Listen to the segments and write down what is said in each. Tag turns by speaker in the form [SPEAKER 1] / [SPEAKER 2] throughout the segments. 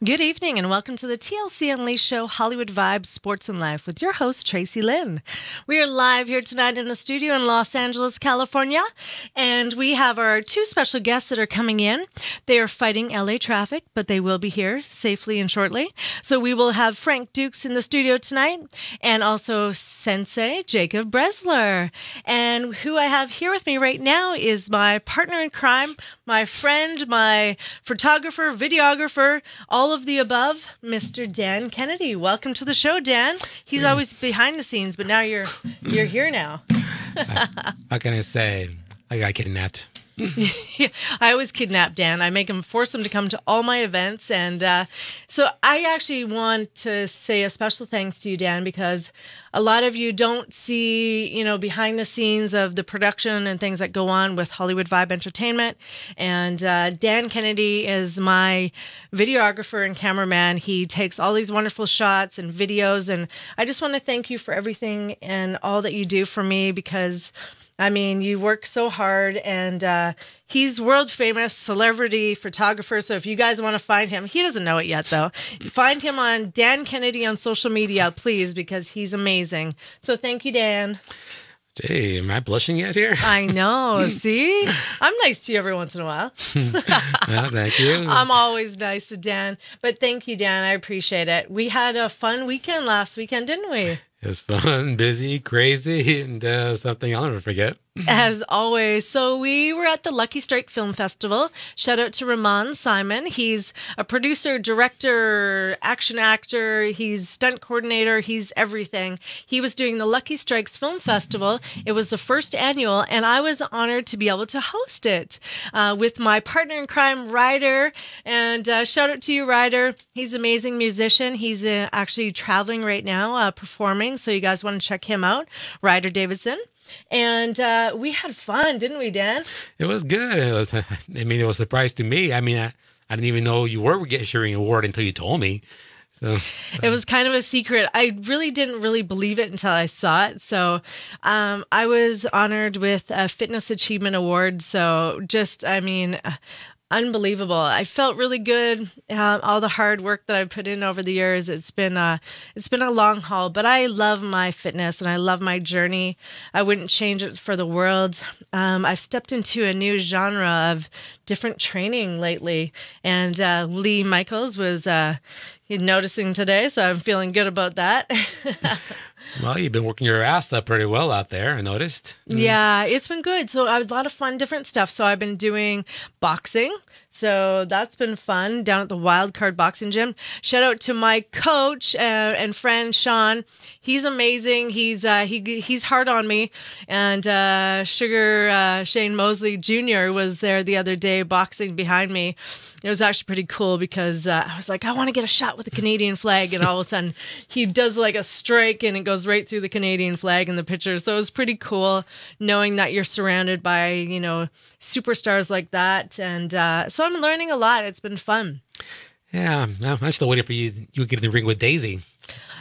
[SPEAKER 1] Good evening and welcome to the TLC Unleashed Show Hollywood Vibes, Sports and Life with your host, Traci Lynn. We are live here tonight in the studio in Los Angeles, California, and we have our two special guests that are coming in. They are fighting LA traffic, but they will be here safely and shortly. So we will have Frank Dukes in the studio tonight and also Sensei Jacob Bresler. And who I have here with me right now is my partner in crime, my friend, my photographer, videographer, all of the above, Mr. Dan Kennedy. Welcome to the show, Dan. He's always behind the scenes, but now you're here now.
[SPEAKER 2] How can I say? I got kidnapped.
[SPEAKER 1] Yeah, I always kidnap Dan. I make him force him to come to all my events. And so I actually want to say a special thanks to you, Dan, because a lot of you don't see, behind the scenes of the production and things that go on with Hollywood Vibe Entertainment. And Dan Kennedy is my videographer and cameraman. He takes all these wonderful shots and videos. And I just want to thank you for everything and all that you do for me because you work so hard, and he's world famous celebrity photographer. So if you guys want to find him, he doesn't know it yet though. Find him on Dan Kennedy on social media, please, because he's amazing. So thank you, Dan.
[SPEAKER 2] Gee, am I blushing yet here?
[SPEAKER 1] I know. See, I'm nice to you every once in a while.
[SPEAKER 2] Well, thank you.
[SPEAKER 1] I'm always nice to Dan, but thank you, Dan. I appreciate it. We had a fun weekend last weekend, didn't we?
[SPEAKER 2] It was fun, busy, crazy, and something I'll never forget.
[SPEAKER 1] As always. So we were at the Lucky Strike Film Festival. Shout out to Ramon Simon. He's a producer, director, action actor. He's stunt coordinator. He's everything. He was doing the Lucky Strikes Film Festival. It was the first annual, and I was honored to be able to host it with my partner in crime, Ryder. And shout out to you, Ryder. He's an amazing musician. He's actually traveling right now, performing. So you guys want to check him out, Ryder Davidson. And we had fun, didn't we, Dan?
[SPEAKER 2] It was good. It was a surprise to me. I didn't even know you were sharing an award until you told me. So
[SPEAKER 1] it was kind of a secret. I really didn't believe it until I saw it. So I was honored with a Fitness Achievement Award. So unbelievable. I felt really good. All the hard work that I've put in over the years. It's been a long haul, but I love my fitness and I love my journey. I wouldn't change it for the world. I've stepped into a new genre of different training lately, and Lee Michaels was noticing today, so I'm feeling good about that.
[SPEAKER 2] Well, you've been working your ass up pretty well out there, I noticed.
[SPEAKER 1] Yeah, it's been good. So I was a lot of fun, different stuff. So I've been doing boxing. So that's been fun down at the Wild Card Boxing Gym. Shout out to my coach and friend, Sean. He's amazing. He's hard on me. And Sugar Shane Mosley Jr. was there the other day boxing behind me. It was actually pretty cool because I was like, I want to get a shot with the Canadian flag. And all of a sudden he does like a strike and it goes right through the Canadian flag in the picture. So it was pretty cool knowing that you're surrounded by, superstars like that. And so I'm learning a lot. It's been fun.
[SPEAKER 2] Yeah, I'm still waiting for you. You get in the ring with Daisy.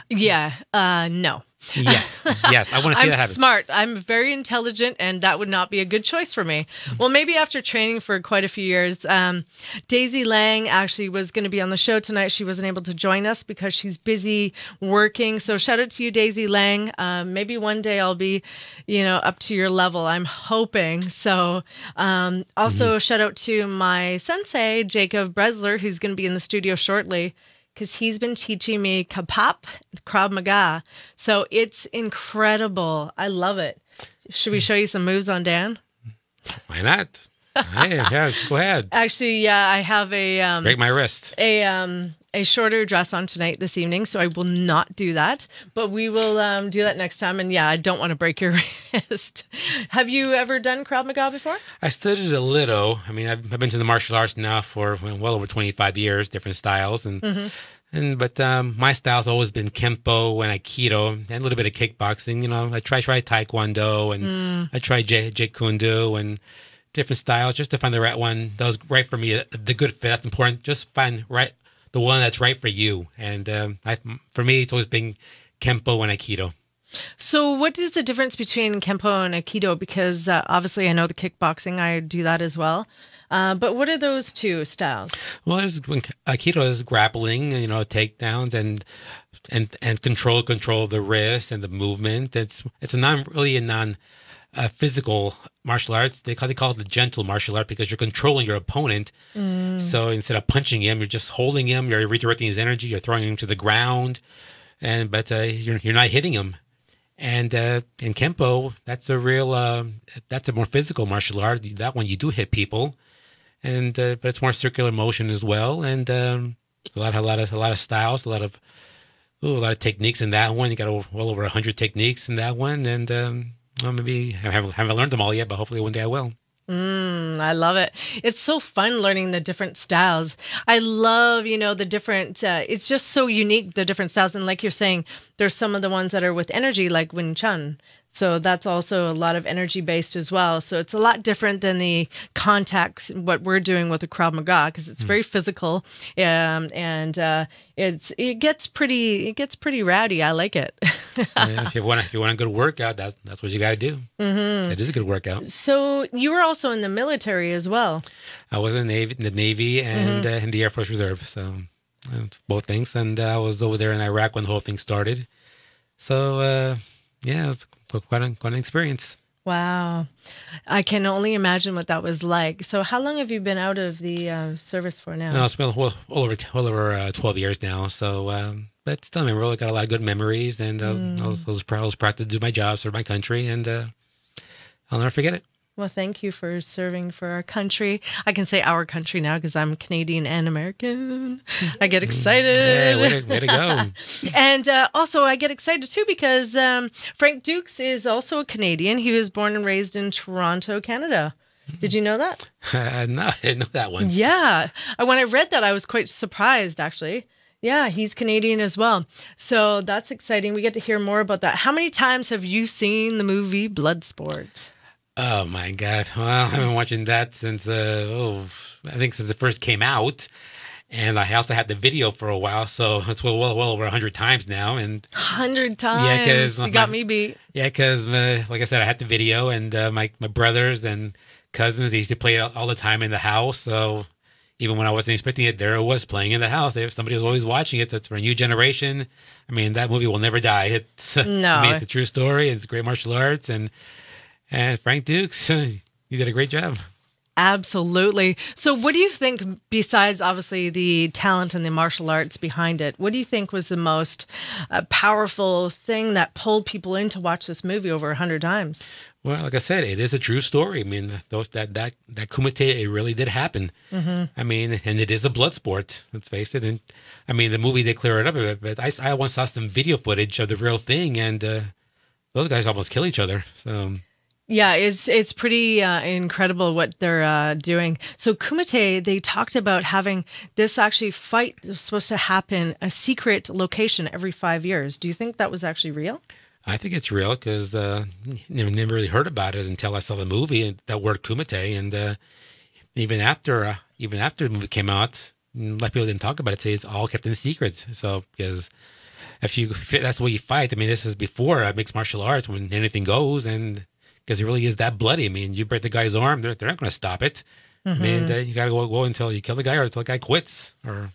[SPEAKER 1] Yeah, no.
[SPEAKER 2] Yes. I want to see that happen.
[SPEAKER 1] I'm smart. I'm very intelligent, and that would not be a good choice for me. Well, maybe after training for quite a few years. Daisy Lang actually was going to be on the show tonight. She wasn't able to join us because she's busy working. So shout out to you, Daisy Lang. Maybe one day I'll be, up to your level. I'm hoping. So also shout out to my sensei, Jacob Bresler, who's going to be in the studio shortly, because he's been teaching me Kapap, Krav Maga. So it's incredible. I love it. Should we show you some moves on Dan?
[SPEAKER 2] Why not? Yeah, go ahead.
[SPEAKER 1] Actually, yeah, I have
[SPEAKER 2] break my wrist.
[SPEAKER 1] A shorter dress on tonight this evening, so I will not do that. But we will do that next time. And yeah, I don't want to break your wrist. Have you ever done Krav Maga before?
[SPEAKER 2] I studied a little. I've been to the martial arts now for well over 25 years, different styles, but my style's always been Kempo and Aikido and a little bit of kickboxing. I try Taekwondo and I try Jeet Kune Do and different styles just to find the right one that was right for me. The good fit, that's important. Just find the one that's right for you. And for me, it's always been Kempo and Aikido.
[SPEAKER 1] So, what is the difference between Kempo and Aikido? Because obviously, I know the kickboxing, I do that as well. But what are those two styles?
[SPEAKER 2] Well, when Aikido is grappling, takedowns and control the wrist and the movement. It's a non physical martial arts. They call it the gentle martial art because you're controlling your opponent. So instead of punching him, you're just holding him. You're redirecting his energy. You're throwing him to the ground, but you're not hitting him. And in Kempo, that's a more physical martial art. That one you do hit people, and but it's more circular motion as well, and a lot of styles, a lot of techniques in that one. You got well over 100 techniques in that one, and well, maybe I haven't learned them all yet, but hopefully one day I will.
[SPEAKER 1] I love it. It's so fun learning the different styles. I love, the different, it's just so unique, the different styles. And like you're saying, there's some of the ones that are with energy, like Wing Chun. So that's also a lot of energy based as well. So it's a lot different than the contact, what we're doing with the Krav Maga, because it's very physical. And it gets pretty rowdy. I like it.
[SPEAKER 2] Yeah, if you want a good workout, that's what you got to do. It is a good workout.
[SPEAKER 1] So you were also in the military as well.
[SPEAKER 2] I was in the Navy and in the Air Force Reserve, so both things. And I was over there in Iraq when the whole thing started. So yeah, it's quite an experience.
[SPEAKER 1] Wow. I can only imagine what that was like. So how long have you been out of the service for now?
[SPEAKER 2] No, it's been well over 12 years now. So, but still, I really got a lot of good memories, and I was proud to do my job, serve my country, and I'll never forget it.
[SPEAKER 1] Well, thank you for serving for our country. I can say our country now because I'm Canadian and American. I get excited.
[SPEAKER 2] Yeah, way to go.
[SPEAKER 1] And also, I get excited too because Frank Dukes is also a Canadian. He was born and raised in Toronto, Canada. Did you know that?
[SPEAKER 2] No, I didn't know that one.
[SPEAKER 1] Yeah. When I read that, I was quite surprised, actually. Yeah, he's Canadian as well. So that's exciting. We get to hear more about that. How many times have you seen the movie Bloodsport?
[SPEAKER 2] Oh my God! Well, I've been watching that since I think since it first came out, and I also had the video for a while, so it's well over 100 times now. And
[SPEAKER 1] 100 times?
[SPEAKER 2] Yeah, because
[SPEAKER 1] you got me beat.
[SPEAKER 2] Yeah, because like I said, I had the video, and my brothers and cousins, they used to play it all the time in the house. So even when I wasn't expecting it, there it was playing in the house. Somebody was always watching it. That's for a new generation. I mean, that movie will never die. It's
[SPEAKER 1] no,
[SPEAKER 2] it's a true story. It's great martial arts, and Frank Dukes, you did a great job.
[SPEAKER 1] Absolutely. So what do you think, besides obviously the talent and the martial arts behind it, what do you think was the most powerful thing that pulled people in to watch this movie over 100 times?
[SPEAKER 2] Well, like I said, it is a true story. I mean, that kumite, it really did happen. I mean, and it is a blood sport, let's face it. And I mean, the movie did clear it up a bit, but I once saw some video footage of the real thing, and those guys almost kill each other. So...
[SPEAKER 1] Yeah, it's pretty incredible what they're doing. So Kumite, they talked about having this actually fight was supposed to happen a secret location every 5 years. Do you think that was actually real?
[SPEAKER 2] I think it's real because never really heard about it until I saw the movie and that word Kumite, and even after the movie came out, a lot of people didn't talk about it. Say it's all kept in secret. So because if that's the way you fight, I mean, this is before mixed martial arts when anything goes, and because it really is that bloody. I mean, you break the guy's arm, they're not going to stop it. I mean, you got to go until you kill the guy or until the guy quits. Or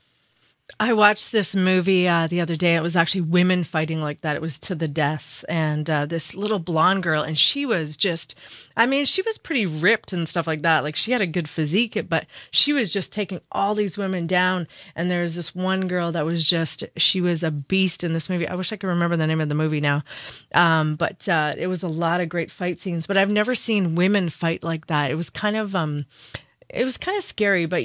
[SPEAKER 1] I watched this movie the other day. It was actually women fighting like that. It was to the death. And this little blonde girl, and she was just, I mean, she was pretty ripped and stuff like that. Like, she had a good physique, but she was just taking all these women down. And there was this one girl that was just, she was a beast in this movie. I wish I could remember the name of the movie now. But it was a lot of great fight scenes. But I've never seen women fight like that. It was kind of scary, but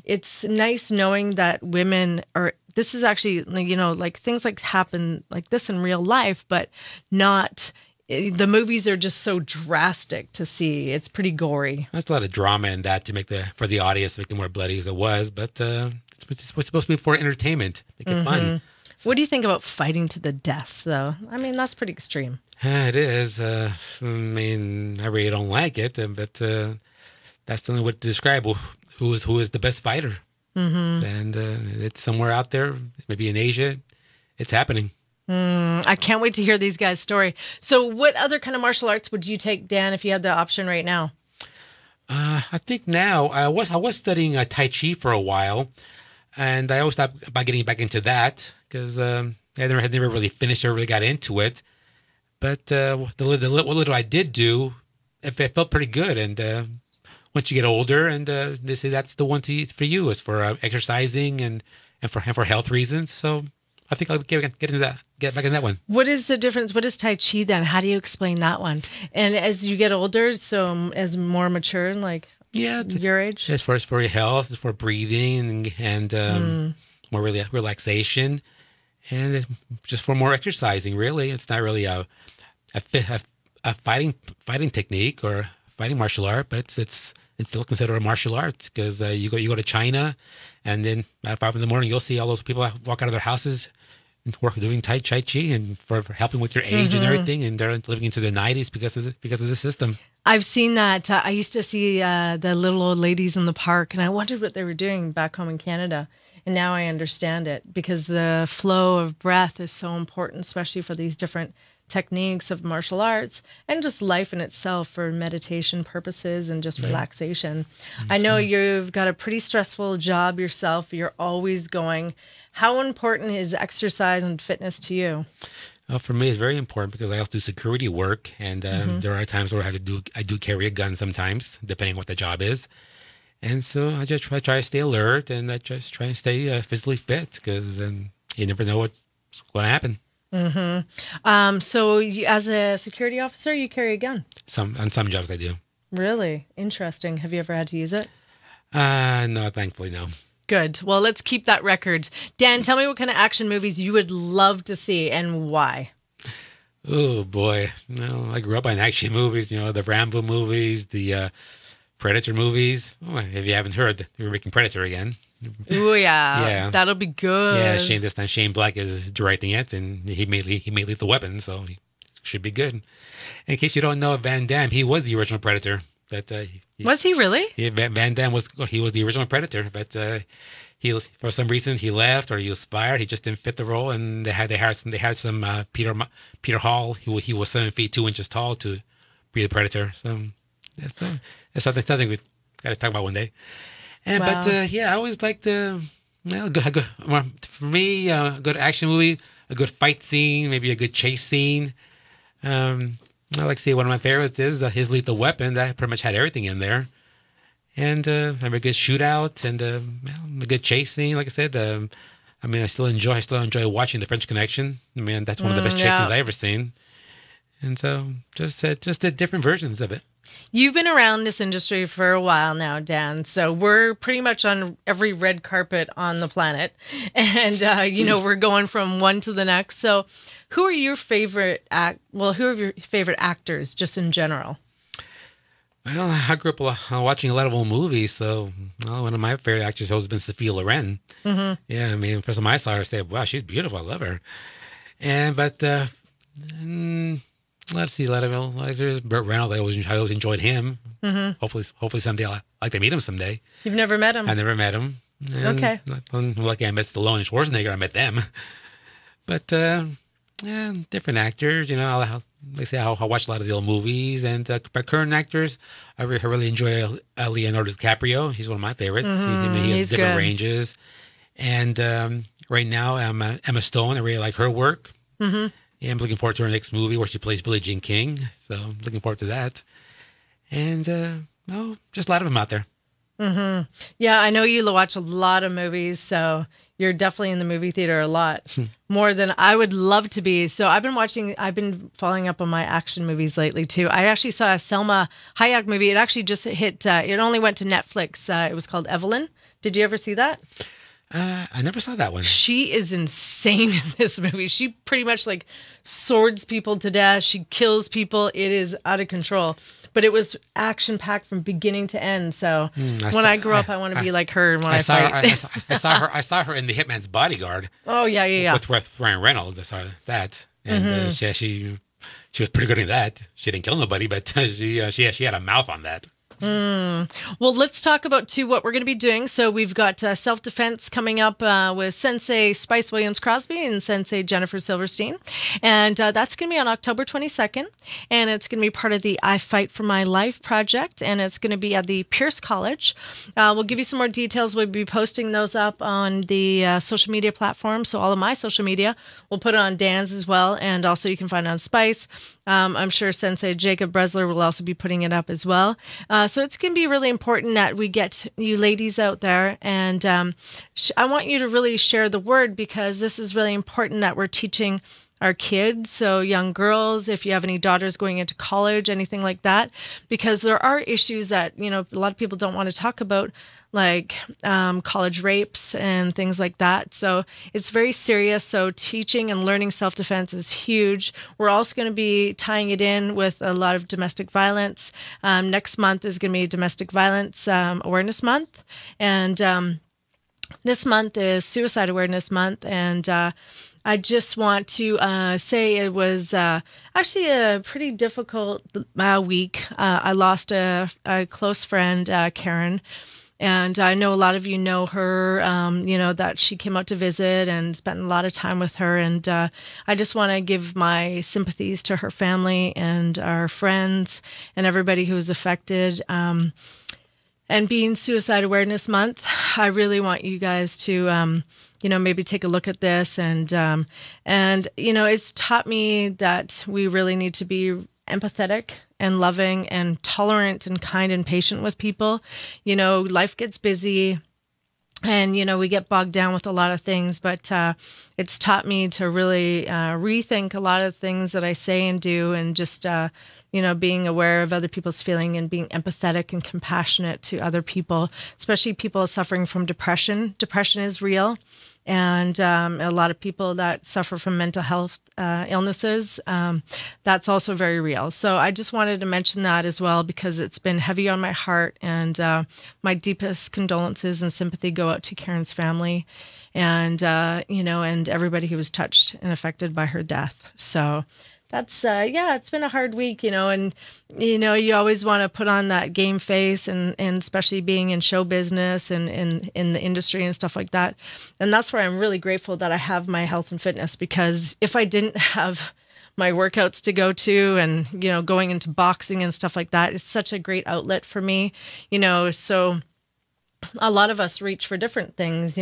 [SPEAKER 1] it's nice knowing that women are, this is actually, like things like happen like this in real life, but not, the movies are just so drastic to see. It's pretty gory.
[SPEAKER 2] There's a lot of drama in that for the audience, make it more bloody as it was, but it's supposed to be for entertainment, make it fun.
[SPEAKER 1] So, what do you think about fighting to the death, though? I mean, that's pretty extreme.
[SPEAKER 2] It is. I mean, I really don't like it, but that's the only way to describe who is the best fighter. And it's somewhere out there, maybe in Asia. It's happening.
[SPEAKER 1] I can't wait to hear these guys' story. So, what other kind of martial arts would you take, Dan, if you had the option right now?
[SPEAKER 2] I think now I was studying Tai Chi for a while, and I always thought about getting back into that because I never really finished or really got into it. But what little I did do, it felt pretty good. And once you get older, and they say that's the one for you is for exercising and for health reasons. So I think I'll get into that, get back in that one.
[SPEAKER 1] What is the difference? What is Tai Chi then? How do you explain that one? And as you get older, so as more mature, like
[SPEAKER 2] Yeah,
[SPEAKER 1] your age?
[SPEAKER 2] as far as for your health, as for breathing and more really relaxation, and just for more exercising. Really, it's not really a, fi- a fighting technique or fighting martial art, but it's still considered a martial art because you go to China, and then at 5 in the morning you'll see all those people that walk out of their houses and work doing Tai Chi and for helping with your age and everything, and they're living into their 90s because of the system.
[SPEAKER 1] I've seen that. I used to see the little old ladies in the park, and I wondered what they were doing back home in Canada. And now I understand it because the flow of breath is so important, especially for these different techniques of martial arts and just life in itself for meditation purposes and just relaxation. I know you've got a pretty stressful job yourself. You're always going. How important is exercise and fitness to you?
[SPEAKER 2] For me, it's very important because I also do security work, and there are times where I do carry a gun sometimes, depending on what the job is. And so I just try to stay alert, and I just try to stay physically fit because you never know what's going to happen.
[SPEAKER 1] So you, as a security officer, you carry a gun.
[SPEAKER 2] On some jobs I do.
[SPEAKER 1] Really interesting. Have you ever had to use it?
[SPEAKER 2] No, thankfully no.
[SPEAKER 1] Good. Well, let's keep that record. Dan, tell me what kind of action movies you would love to see and why.
[SPEAKER 2] Oh boy, no, I grew up on action movies. The Rambo movies, the Predator movies. Oh, if you haven't heard, they were making Predator again.
[SPEAKER 1] Oh yeah,
[SPEAKER 2] Yeah.
[SPEAKER 1] that'll be good.
[SPEAKER 2] Yeah, this time Shane Black is directing it, and he made Lethal Weapon, so he should be good. In case you don't know, Van Damme, he was the original Predator. But
[SPEAKER 1] Was he really?
[SPEAKER 2] Van Damme was the original Predator, but he for some reason he left or he was fired. He just didn't fit the role, and they had some Peter Hall. He was 7 feet 2 inches tall to be the Predator. So that's something we got to talk about one day. And
[SPEAKER 1] Wow.
[SPEAKER 2] but yeah, I always like for me a good action movie, a good fight scene, maybe a good chase scene. I like to see one of my favorites is his Lethal Weapon. That pretty much had everything in there, and have a good shootout and a good chase scene. Like I said, I still enjoy watching The French Connection. I mean, that's one of the best chase scenes I ever seen. And so just the different versions of it.
[SPEAKER 1] You've been around this industry for a while now, Dan. So we're pretty much on every red carpet on the planet. And, we're going from one to the next. So who are your favorite who are your favorite actors just in general?
[SPEAKER 2] Well, I grew up watching a lot of old movies, so one of my favorite actors has always been Sophia Loren. Yeah, I mean, first time I saw her, I said, wow, she's beautiful. I love her. But let's see, a lot of actors. Burt Reynolds, I always enjoyed him. Hopefully someday I'd like to meet him someday.
[SPEAKER 1] You've never met him?
[SPEAKER 2] I never met him. And
[SPEAKER 1] Okay.
[SPEAKER 2] Lucky I met Stallone and Schwarzenegger. I met them. But different actors. Like I say, I watch a lot of the old movies, and but current actors, I really enjoy Leonardo DiCaprio. He's one of my favorites. He has
[SPEAKER 1] He's
[SPEAKER 2] different
[SPEAKER 1] good.
[SPEAKER 2] ranges, and right now Emma Stone. I really like her work. Yeah, I'm looking forward to her next movie where she plays Billie Jean King. So I'm looking forward to that. And just a lot of them out there.
[SPEAKER 1] Yeah, I know you watch a lot of movies, so you're definitely in the movie theater a lot, more than I would love to be. So I've been following up on my action movies lately too. I actually saw a Selma Hayek movie. It actually just hit, it only went to Netflix. It was called Evelyn. Did you ever see that?
[SPEAKER 2] I never saw that one.
[SPEAKER 1] She is insane in this movie. She pretty much like swords people to death. She kills people. It is out of control. But it was action packed from beginning to end. So I grow up, I want to be like her when I fight.
[SPEAKER 2] I saw her in The Hitman's Bodyguard.
[SPEAKER 1] Oh yeah.
[SPEAKER 2] With Ryan Reynolds. I saw that, and she was pretty good in that. She didn't kill nobody, but she had a mouth on that.
[SPEAKER 1] Well, let's talk about too what we're going to be doing. So we've got self-defense coming up with Sensei Spice Williams Crosby and Sensei Jennifer Silverstein, and that's going to be on October 22nd, and it's going to be part of the I Fight for My Life project, and it's going to be at the Pierce College. We'll give you some more details. We'll be posting those up on the social media platforms. So all of my social media, we'll put it on Dan's as well, and also you can find it on Spice. I'm sure Sensei Jacob Bresler will also be putting it up as well. So it's going to be really important that we get you ladies out there. And I want you to really share the word, because this is really important that we're teaching our kids, so young girls, if you have any daughters going into college, anything like that, because there are issues that, a lot of people don't want to talk about, like college rapes and things like that. So it's very serious. So teaching and learning self-defense is huge. We're also going to be tying it in with a lot of domestic violence. Next month is going to be Domestic Violence Awareness Month. And this month is Suicide Awareness Month. And I just want to say it was actually a pretty difficult week. I lost a close friend, Karen. And I know a lot of you know her, that she came out to visit and spent a lot of time with her. And I just want to give my sympathies to her family and our friends and everybody who was affected. And being Suicide Awareness Month, I really want you guys to, maybe take a look at this. And it's taught me that we really need to be empathetic and loving and tolerant and kind and patient with people. Life gets busy and, we get bogged down with a lot of things, but it's taught me to really rethink a lot of things that I say and do, and just, being aware of other people's feeling and being empathetic and compassionate to other people, especially people suffering from depression. Depression is real. And a lot of people that suffer from mental health illnesses, that's also very real. So I just wanted to mention that as well, because it's been heavy on my heart. And my deepest condolences and sympathy go out to Karen's family and, and everybody who was touched and affected by her death. So that's, it's been a hard week, and, you always want to put on that game face, and especially being in show business and in the industry and stuff like that. And that's where I'm really grateful that I have my health and fitness, because if I didn't have my workouts to go to and, going into boxing and stuff like that, it's such a great outlet for me, so a lot of us reach for different things,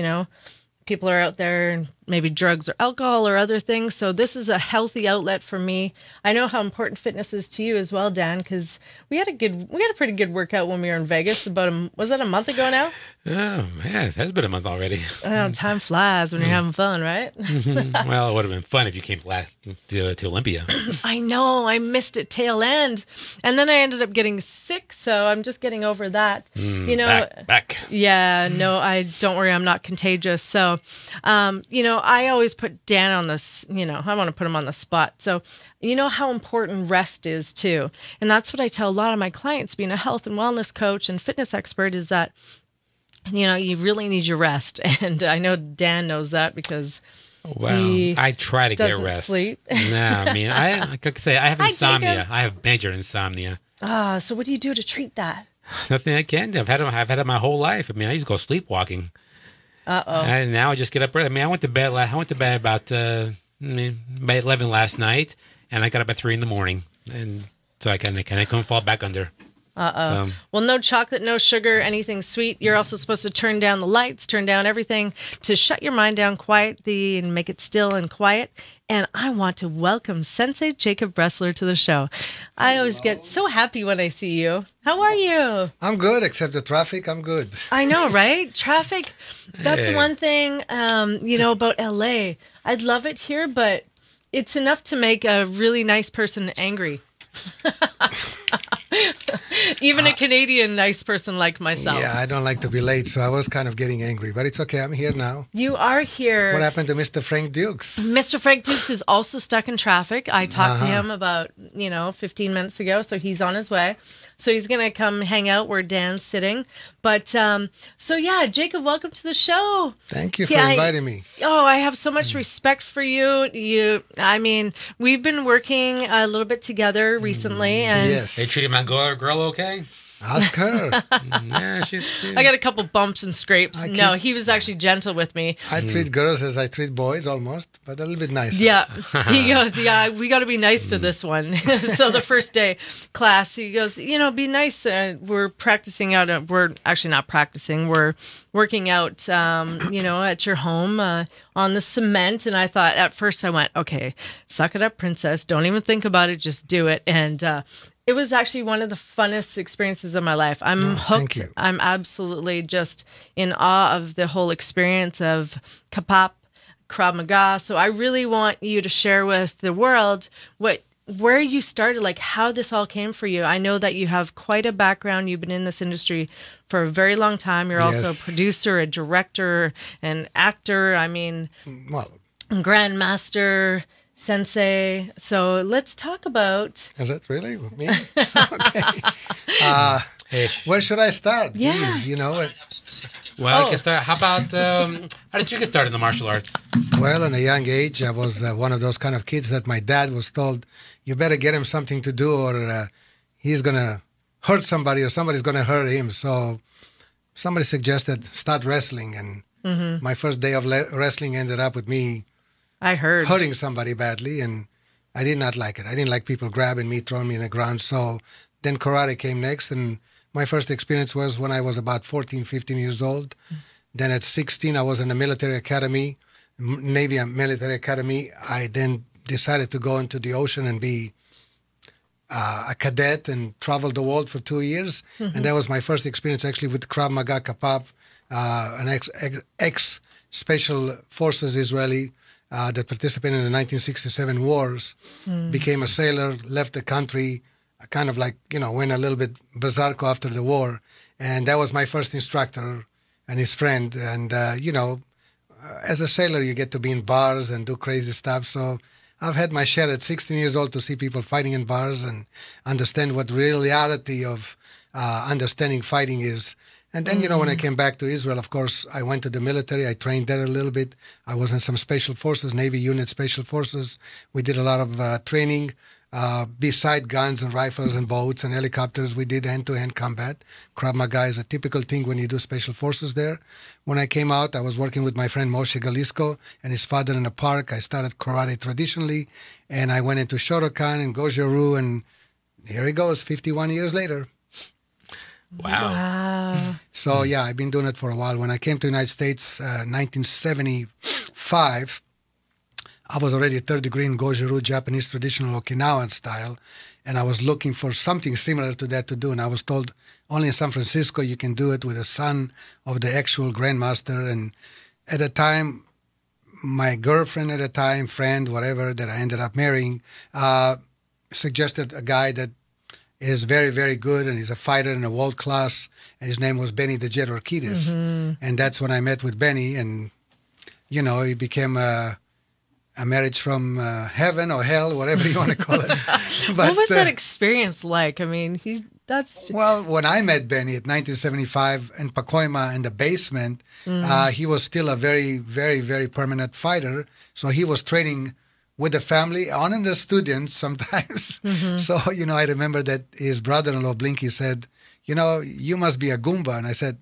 [SPEAKER 1] People are out there and maybe drugs or alcohol or other things. So this is a healthy outlet for me. I know how important fitness is to you as well, Dan, because we had a pretty good workout when we were in Vegas was it a month ago now?
[SPEAKER 2] Oh, man, it has been a month already.
[SPEAKER 1] I know, time flies when you're having fun, right?
[SPEAKER 2] Well, it would have been fun if you came to Olympia.
[SPEAKER 1] I know, I missed it tail end. And then I ended up getting sick, so I'm just getting over that.
[SPEAKER 2] Back.
[SPEAKER 1] Yeah, no, don't worry, I'm not contagious. So, I always put Dan on this, I want to put him on the spot. So, you know how important rest is too. And that's what I tell a lot of my clients, being a health and wellness coach and fitness expert, is that, you really need your rest. And I know Dan knows that, because
[SPEAKER 2] I try to get rest.
[SPEAKER 1] Sleep.
[SPEAKER 2] No, I mean, I could say I have insomnia.
[SPEAKER 1] Jacob.
[SPEAKER 2] I have major insomnia.
[SPEAKER 1] So what do you do to treat that?
[SPEAKER 2] Nothing I can do. I've had it my whole life. I mean, I used to go sleepwalking. And now I just get up early. I mean, I went to bed about 11 last night, and I got up at 3 a.m. and so I couldn't fall back under.
[SPEAKER 1] So. Well, no chocolate, no sugar, anything sweet. You're also supposed to turn down the lights, turn down everything to shut your mind down quietly and make it still and quiet. And I want to welcome Sensei Jacob Bresler to the show. I always get so happy when I see you. How are you?
[SPEAKER 3] I'm good, except the traffic. I'm good.
[SPEAKER 1] I know, right? Traffic. That's one thing, about LA. I'd love it here, but it's enough to make a really nice person angry. Even a Canadian nice person like myself.
[SPEAKER 3] Yeah, I don't like to be late, so I was kind of getting angry. But it's okay, I'm here now.
[SPEAKER 1] You are here.
[SPEAKER 3] What happened to Mr. Frank Dukes?
[SPEAKER 1] Mr. Frank Dukes is also stuck in traffic. I talked to him about, 15 minutes ago, so he's on his way. So he's going to come hang out where Dan's sitting. But, Jacob, welcome to the show.
[SPEAKER 3] Thank you for inviting me.
[SPEAKER 1] I have so much respect for you. We've been working a little bit together recently. And
[SPEAKER 3] yes.
[SPEAKER 2] They treated my girl okay?
[SPEAKER 3] Ask her.
[SPEAKER 2] Yeah,
[SPEAKER 1] I got a couple bumps and scrapes.
[SPEAKER 3] I
[SPEAKER 1] No,
[SPEAKER 3] keep-
[SPEAKER 1] he was actually gentle with me.
[SPEAKER 3] I treat girls as I treat boys almost, but a little bit nicer.
[SPEAKER 1] Yeah. He goes, yeah, we got to be nice to this one. So the first day class, he goes, be nice. We're practicing out. We're actually not practicing. We're working out, at your home on the cement. And I thought at first I went, okay, suck it up, princess. Don't even think about it. Just do it. And it was actually one of the funnest experiences of my life. I'm hooked.
[SPEAKER 3] thank you.
[SPEAKER 1] I'm absolutely just in awe of the whole experience of Kapap, Krav Maga. So I really want you to share with the world where you started, like how this all came for you. I know that you have quite a background. You've been in this industry for a very long time. You're also a
[SPEAKER 3] Yes.
[SPEAKER 1] producer, a director, an actor. I mean,
[SPEAKER 3] Well,
[SPEAKER 1] grandmaster, sensei. So let's talk about.
[SPEAKER 3] is that really me? Okay.
[SPEAKER 2] Hey,
[SPEAKER 3] Where should I start?
[SPEAKER 1] Yeah.
[SPEAKER 3] Jeez,
[SPEAKER 2] well, I can start. How about how did you get started in the martial arts?
[SPEAKER 3] Well, at a young age, I was one of those kind of kids that my dad was told, you better get him something to do or he's going to hurt somebody or somebody's going to hurt him. So somebody suggested start wrestling. And my first day of wrestling ended up with me
[SPEAKER 1] I heard.
[SPEAKER 3] hurting somebody badly. And I did not like it. I didn't like people grabbing me, throwing me in the ground. So then karate came next. And my first experience was when I was about 14, 15 years old. Then at 16, I was in a military academy, Navy military academy. I then decided to go into the ocean and be a cadet and travel the world for 2 years. And that was my first experience actually with Krav Maga Kapap, an ex-special forces Israeli that participated in the 1967 wars, became a sailor, left the country, kind of like, went a little bit berserk after the war. And that was my first instructor and his friend. And, as a sailor, you get to be in bars and do crazy stuff. So I've had my share at 16 years old to see people fighting in bars and understand what reality of understanding fighting is. And then, when I came back to Israel, of course, I went to the military. I trained there a little bit. I was in some special forces, Navy unit special forces. We did a lot of training. Beside guns and rifles and boats and helicopters, we did hand-to-hand combat. Krav Maga is a typical thing when you do special forces there. When I came out, I was working with my friend Moshe Galisko and his father in a park. I started karate traditionally, and I went into Shotokan and Goju-Ryu, and here it goes, 51 years later.
[SPEAKER 2] Wow.
[SPEAKER 3] So, yeah, I've been doing it for a while. When I came to the United States, 1975, I was already a third degree in Goju-Ryu, Japanese traditional Okinawan style, and I was looking for something similar to that to do. And I was told only in San Francisco you can do it with a son of the actual grandmaster. And at the time, my girlfriend at the time, friend, whatever, that I ended up marrying, suggested a guy that is very, very good, and he's a fighter and a world class, and his name was Benny the Jet Orquidez. And that's when I met with Benny, and, it became a marriage from heaven or hell, whatever you want to call it. But,
[SPEAKER 1] What was that experience like? I mean,
[SPEAKER 3] well, when I met Benny at 1975 in Pacoima in the basement, he was still a very, very, very permanent fighter. So he was training with the family, on in the students sometimes. So, I remember that his brother-in-law, Blinky, said, you must be a Goomba. And I said,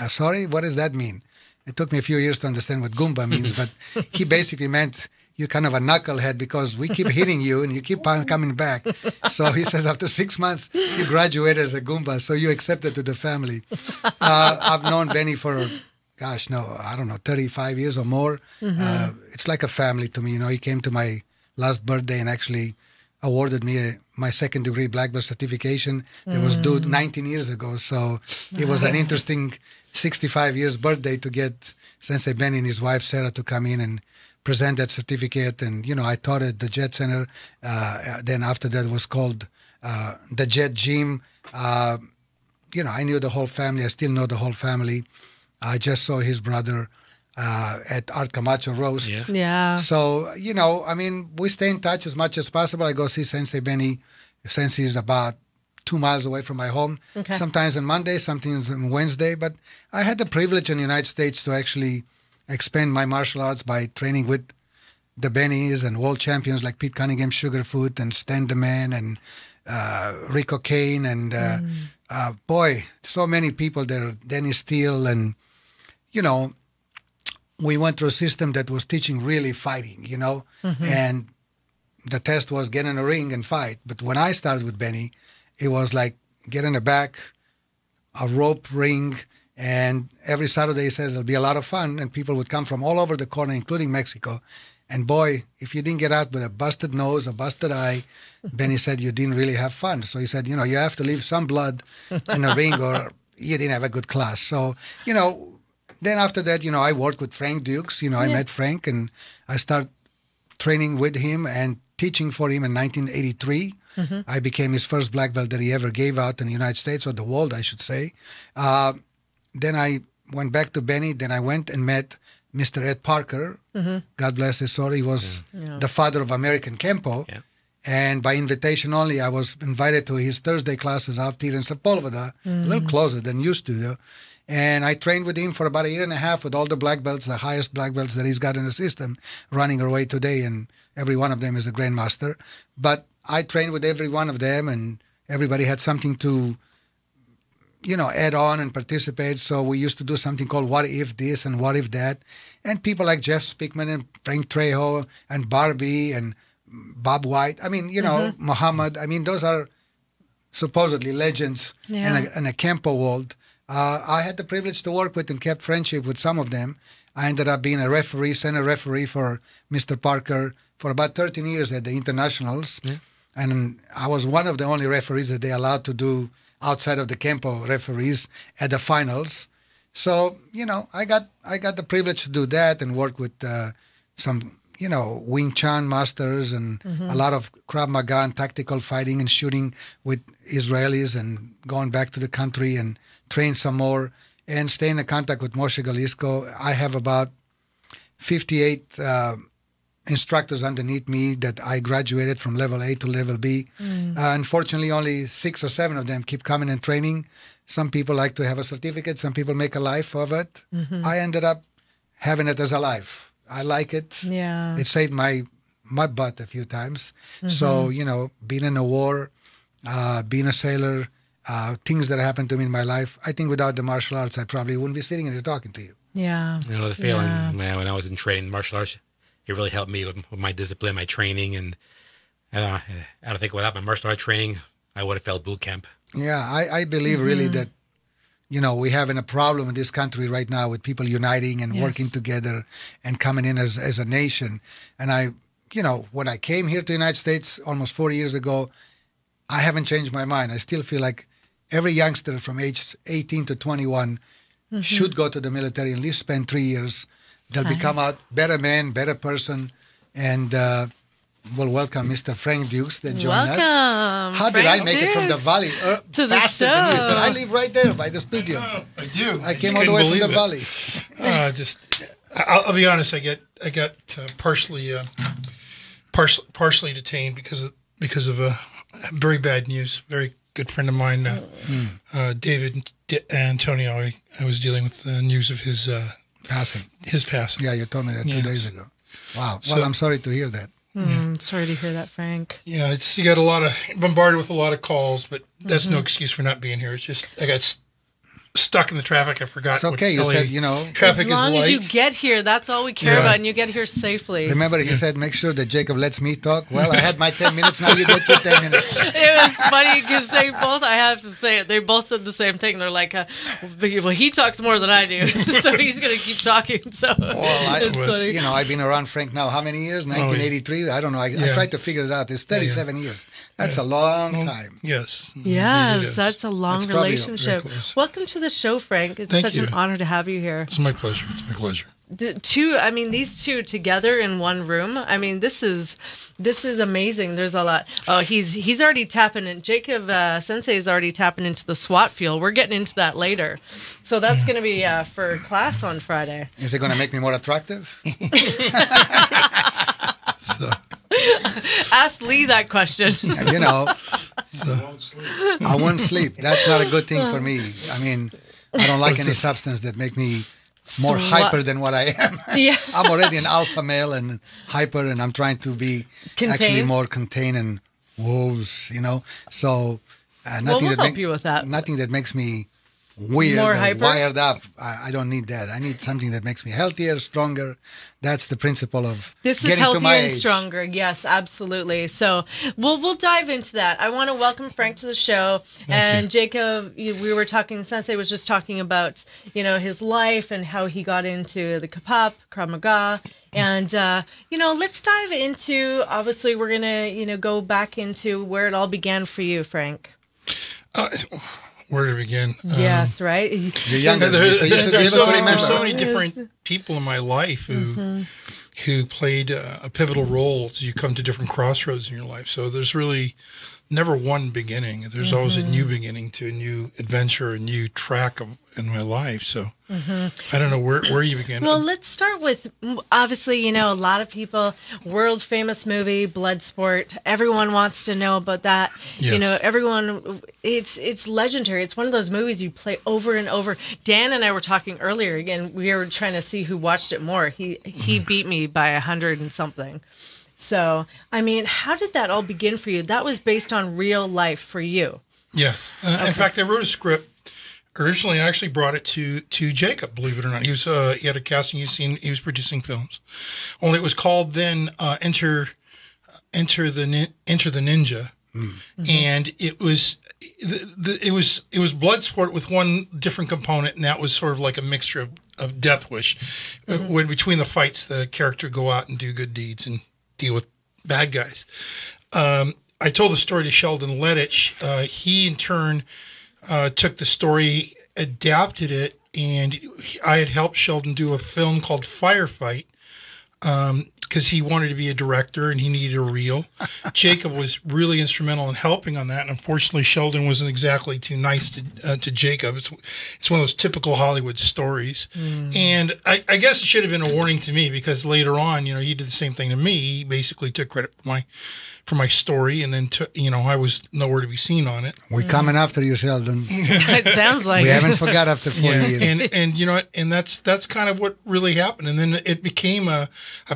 [SPEAKER 3] sorry, what does that mean? It took me a few years to understand what Goomba means, but he basically meant you're kind of a knucklehead because we keep hitting you and you keep on coming back. So he says after 6 months, you graduated as a Goomba, so you accepted to the family. I've known Benny for, 35 years or more. It's like a family to me. He came to my last birthday and actually awarded me my second degree black belt certification that was due 19 years ago. So it was an interesting 65 years birthday to get Sensei Benny and his wife Sarah to come in and present that certificate. And, I taught at the Jet Center. Then after that it was called the Jet Gym. I knew the whole family. I still know the whole family. I just saw his brother at Art Camacho Roast.
[SPEAKER 1] yeah.
[SPEAKER 3] So, we stay in touch as much as possible. I go see Sensei Benny. Sensei is about 2 miles away from my home.
[SPEAKER 1] Okay.
[SPEAKER 3] Sometimes on Monday, sometimes on Wednesday. But I had the privilege in the United States to actually expand my martial arts by training with the Bennys and world champions like Pete Cunningham, Sugarfoot, and Stan the Man, and Rico Kane, and boy, so many people there, Dennis Steele, and, you know, we went through a system that was teaching really fighting, you know, and the test was get in a ring and fight. But when I started with Benny, it was like get in the back, a rope ring, and every Saturday he says there'll be a lot of fun, and people would come from all over the corner, including Mexico. And boy, if you didn't get out with a busted nose, a busted eye, Benny said you didn't really have fun. So he said, you know, you have to leave some blood in the ring or you didn't have a good class. So, you know, then after that, you know, I worked with Frank Dukes. You know, I met Frank and I started training with him and teaching for him in 1983. I became his first black belt that he ever gave out in the United States, or the world, I should say. Then I went back to Benny. Then I went and met Mr. Ed Parker. God bless his soul. He was the father of American Kempo. Yeah. And by invitation only, I was invited to his Thursday classes out here in Sepulveda, a little closer than used to, though. And I trained with him for about a year and a half with all the black belts, the highest black belts that he's got in the system, running away today. And every one of them is a grandmaster. But I trained with every one of them, and everybody had something to, you know, add on and participate. So we used to do something called What If This and What If That. And people like Jeff Spickman and Frank Trejo and Barbie and Bob White. I mean, you know, Muhammad. I mean, those are supposedly legends in a Kempo world. I had the privilege to work with and kept friendship with some of them. I ended up being a referee, center referee for Mr. Parker for about 13 years at the internationals. Yeah. And I was one of the only referees that they allowed to do outside of the Kempo referees at the finals. So, you know, I got the privilege to do that and work with some, you know, Wing Chun masters and a lot of Krav Maga and tactical fighting and shooting with Israelis and going back to the country and train some more and stay in contact with Moshe Galisko. I have about 58 instructors underneath me that I graduated from level A to level B. Unfortunately, only 6 or 7 of them keep coming and training. Some people like to have a certificate. Some people make a life of it. I ended up having it as a life. I like it. Yeah. It saved my butt a few times. So, you know, being in a war, being a sailor, things that happened to me in my life, I think without the martial arts, I probably wouldn't be sitting here talking to you.
[SPEAKER 1] Yeah.
[SPEAKER 2] You know, the feeling, man, when I was in training martial arts, it really helped me with my discipline, my training, and I don't think without my martial arts training, I would have failed boot camp. Yeah, I believe really that, you know, we're having a problem in this country right now with people uniting and working together and coming in as a nation. And I, you know, when I came here to the United States almost 40 years ago, I haven't changed my mind. I still feel like every youngster from age 18 to 21 should go to the military, at least spend 3 years. They'll become a better man, better person, and we'll welcome Mr. Frank Dukes that joined us. How did I make it from the valley
[SPEAKER 1] to the show?
[SPEAKER 3] Than you? So I live right there by the studio.
[SPEAKER 4] I do.
[SPEAKER 3] I came all the way from the valley.
[SPEAKER 4] I'll be honest. I got partially detained because of very bad news. Very good friend of mine, David Antonio. I was dealing with the news of his passing. His passing.
[SPEAKER 3] Yeah, you told me that 2 days ago. Wow. Well, I'm sorry to hear that.
[SPEAKER 1] Sorry to hear that, Frank.
[SPEAKER 4] Yeah, you got bombarded with a lot of calls, but that's no excuse for not being here. It's just I got stuck in the traffic. I forgot.
[SPEAKER 3] It's okay. You said, you know,
[SPEAKER 4] traffic is light.
[SPEAKER 1] As long as you get here, that's all we care about, and you get here safely.
[SPEAKER 3] Remember, he said, make sure that Jacob lets me talk. Well, I had my 10 minutes. Now you get your 10 minutes.
[SPEAKER 1] It was funny because they both, I have to say it, they both said the same thing. They're like, well, he talks more than I do, so he's going to keep talking. So it's funny.
[SPEAKER 3] You know, I've been around Frank now how many years? 1983? I don't know. I tried to figure it out. It's 37 years. That's a long time.
[SPEAKER 4] Yes.
[SPEAKER 1] Yes, that's a long relationship. Welcome to the show, Frank. It's such an honor to have you here.
[SPEAKER 4] It's my pleasure.
[SPEAKER 1] These two together in one room. I mean, this is amazing. There's a lot. Oh, he's already tapping in. Jacob Sensei is already tapping into the SWAT field. We're getting into that later. So that's going to be for class on Friday.
[SPEAKER 3] Is it going to make me more attractive?
[SPEAKER 1] Ask Lee that question.
[SPEAKER 3] You know, I won't sleep. That's not a good thing for me. I mean, I don't like any substance that make me more hyper than what I am. Yeah. I'm already an alpha male and hyper, and I'm trying to be actually more contained and wolves, you know. So
[SPEAKER 1] Well, we'll help you with that.
[SPEAKER 3] Nothing that makes me weird
[SPEAKER 1] More
[SPEAKER 3] or
[SPEAKER 1] hyper?
[SPEAKER 3] wired up. I don't need that. I need something that makes me healthier, stronger. That's the principle of
[SPEAKER 1] This is
[SPEAKER 3] getting to
[SPEAKER 1] healthier
[SPEAKER 3] my
[SPEAKER 1] and
[SPEAKER 3] age.
[SPEAKER 1] stronger. Yes, absolutely. So we'll dive into that. I want to welcome Frank to the show. And Jacob, we were talking, Sensei was just talking about, his life and how he got into the Kapap, Krav Maga. And, let's dive into, obviously, we're going to, go back into where it all began for you, Frank.
[SPEAKER 4] Where to begin?
[SPEAKER 1] Yes, right?
[SPEAKER 3] You're younger.
[SPEAKER 4] There's
[SPEAKER 3] so you should be able to remember.
[SPEAKER 4] so many different people in my life who played a pivotal role as you come to different crossroads in your life. So there's really never one beginning. There's always a new beginning to a new adventure, a new track in my life. So I don't know where you begin.
[SPEAKER 1] Well, let's start with, obviously, a lot of people, world famous movie, Bloodsport. Everyone wants to know about that.
[SPEAKER 4] Yes.
[SPEAKER 1] Everyone, it's legendary. It's one of those movies you play over and over. Dan and I were talking earlier. Again, we were trying to see who watched it more. He beat me by 100 and something. So, how did that all begin for you? That was based on real life for you.
[SPEAKER 4] Yes. In fact, I wrote a script. Originally, I actually brought it to Jacob, believe it or not. He had a casting he was producing films. Only it was called then Enter the Ninja. And it was Bloodsport with one different component, and that was sort of like a mixture of Death Wish. When between the fights, the character go out and do good deeds and deal with bad guys. I told the story to Sheldon Lettich. He in turn took the story, adapted it, and I had helped Sheldon do a film called Firefight because he wanted to be a director and he needed a reel. Jacob was really instrumental in helping on that, and unfortunately Sheldon wasn't exactly too nice to Jacob. It's one of those typical Hollywood stories. And I guess it should have been a warning to me, because later on, he did the same thing to me. He basically took credit for my story, and then I was nowhere to be seen on it.
[SPEAKER 3] We're coming after you, Sheldon.
[SPEAKER 1] It sounds like
[SPEAKER 3] We
[SPEAKER 1] it.
[SPEAKER 3] haven't forgot after 4 years.
[SPEAKER 4] And that's kind of what really happened. And then it became a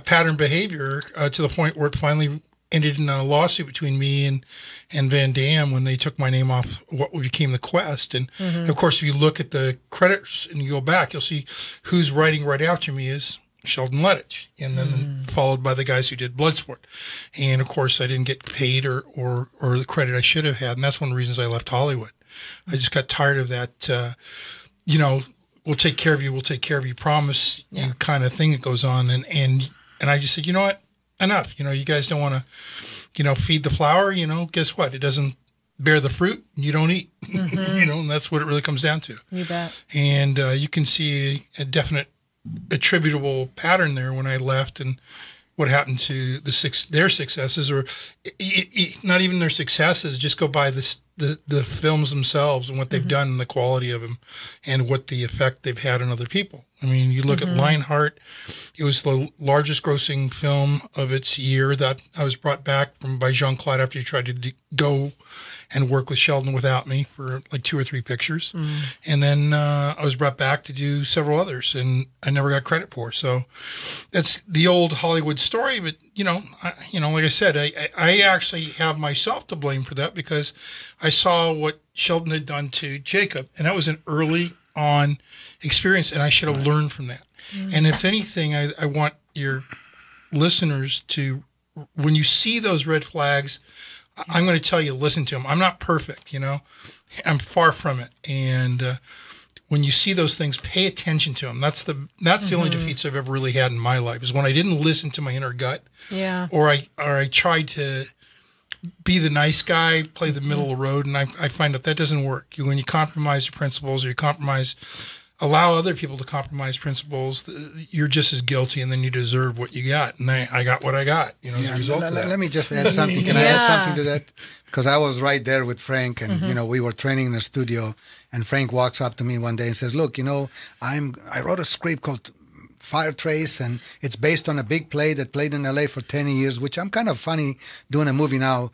[SPEAKER 4] pattern behavior to the point where it finally ended in a lawsuit between me and Van Damme when they took my name off what became The Quest. And of course, if you look at the credits and you go back, you'll see who's writing right after me is Sheldon Lettich, and then followed by the guys who did Bloodsport. And of course, I didn't get paid or the credit I should have had, and that's one of the reasons I left Hollywood. I just got tired of that, we'll take care of you, promise you kind of thing that goes on. And I just said, you know what, enough. You guys don't want to, feed the flower. Guess what? It doesn't bear the fruit. You don't eat. And that's what it really comes down to.
[SPEAKER 1] You bet.
[SPEAKER 4] And you can see a definite attributable pattern there when I left, and what happened to their successes, or not even their successes, just go by the films themselves and what they've done and the quality of them and what the effect they've had on other people. You look at Lionheart, it was the largest grossing film of its year that I was brought back by Jean-Claude after he tried to go and work with Sheldon without me for like 2 or 3 pictures. And then I was brought back to do several others, and I never got credit for. So that's the old Hollywood story. But, like I said, I actually have myself to blame for that, because I saw what Sheldon had done to Jacob, and that was an early on experience, and I should have learned from that. And if anything, I want your listeners to, when you see those red flags, I'm going to tell you, listen to them. I'm not perfect, I'm far from it. And when you see those things, pay attention to them. That's the only defeats I've ever really had in my life, is when I didn't listen to my inner gut. Yeah. Or I tried to be the nice guy, play the middle of the road, and I find that doesn't work. When you compromise your principles, or you allow other people to compromise principles, you're just as guilty, and then you deserve what you got. And I got what I got, as a result of that.
[SPEAKER 3] Let me just add something. Can I add something to that? Because I was right there with Frank, and we were training in the studio, and Frank walks up to me one day and says, "Look, I wrote a script called Fire Trace, and it's based on a big play that played in LA for 10 years, which I'm kind of funny doing a movie now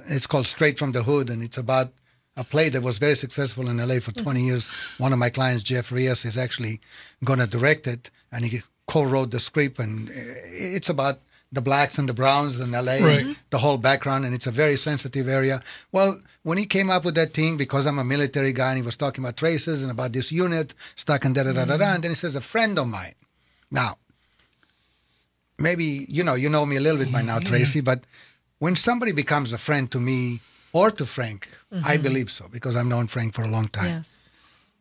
[SPEAKER 3] it's called Straight from the Hood, and it's about a play that was very successful in LA for 20 years. One of my clients, Jeff Rios, is actually going to direct it, and he co-wrote the script, and it's about the blacks and the browns in LA,
[SPEAKER 4] Right.
[SPEAKER 3] and the whole background, and it's a very sensitive area. Well, when he came up with that thing, because I'm a military guy, and he was talking about traces and about this unit stuck in da-da-da-da-da, and then he says, a friend of mine. Now, maybe, you know me a little bit by now, Tracy, but when somebody becomes a friend to me or to Frank, I believe so, because I've known Frank for a long time.
[SPEAKER 1] Yes.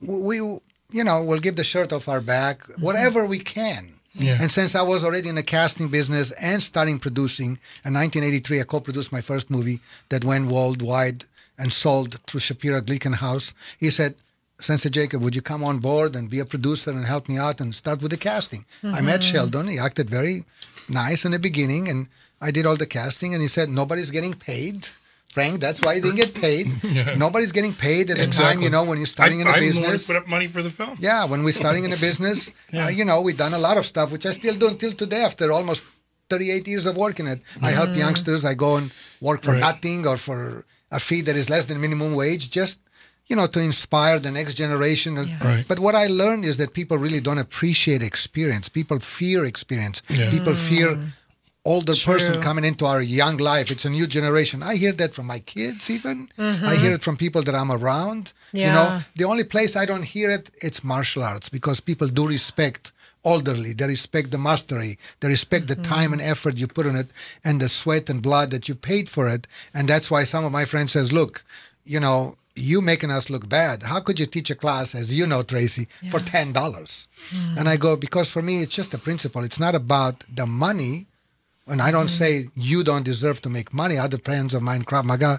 [SPEAKER 3] We we'll give the shirt off our back, whatever we can.
[SPEAKER 4] Yeah.
[SPEAKER 3] And since I was already in the casting business and starting producing, in 1983, I co-produced my first movie that went worldwide and sold through Shapiro Glickenhaus. He said, Sensei Jacob, would you come on board and be a producer and help me out and start with the casting? I met Sheldon. He acted very nice in the beginning, and I did all the casting, and he said, nobody's getting paid. Frank, that's why you didn't get paid. Nobody's getting paid at the time, when you're starting in a
[SPEAKER 4] I'm
[SPEAKER 3] business.
[SPEAKER 4] the one who put up money for the film.
[SPEAKER 3] Yeah, when we're starting in a business, we've done a lot of stuff, which I still do until today after almost 38 years of working it. I help youngsters. I go and work for nothing or for a fee that is less than minimum wage, just, to inspire the next generation.
[SPEAKER 1] Yes.
[SPEAKER 4] Right.
[SPEAKER 3] But what I learned is that people really don't appreciate experience. People fear experience.
[SPEAKER 4] Yeah.
[SPEAKER 3] People fear older person
[SPEAKER 1] True.
[SPEAKER 3] coming into our young life. It's a new generation. I hear that from my kids even. I hear it from people that I'm around.
[SPEAKER 1] Yeah.
[SPEAKER 3] The only place I don't hear it, it's martial arts, because people do respect elderly. They respect the mastery. They respect the time and effort you put on it and the sweat and blood that you paid for it. And that's why some of my friends says, look, you making us look bad. How could you teach a class, as you know, Tracy, for $10? And I go, because for me, it's just a principle. It's not about the money. And I don't say you don't deserve to make money. Other friends of mine, Krav Maga,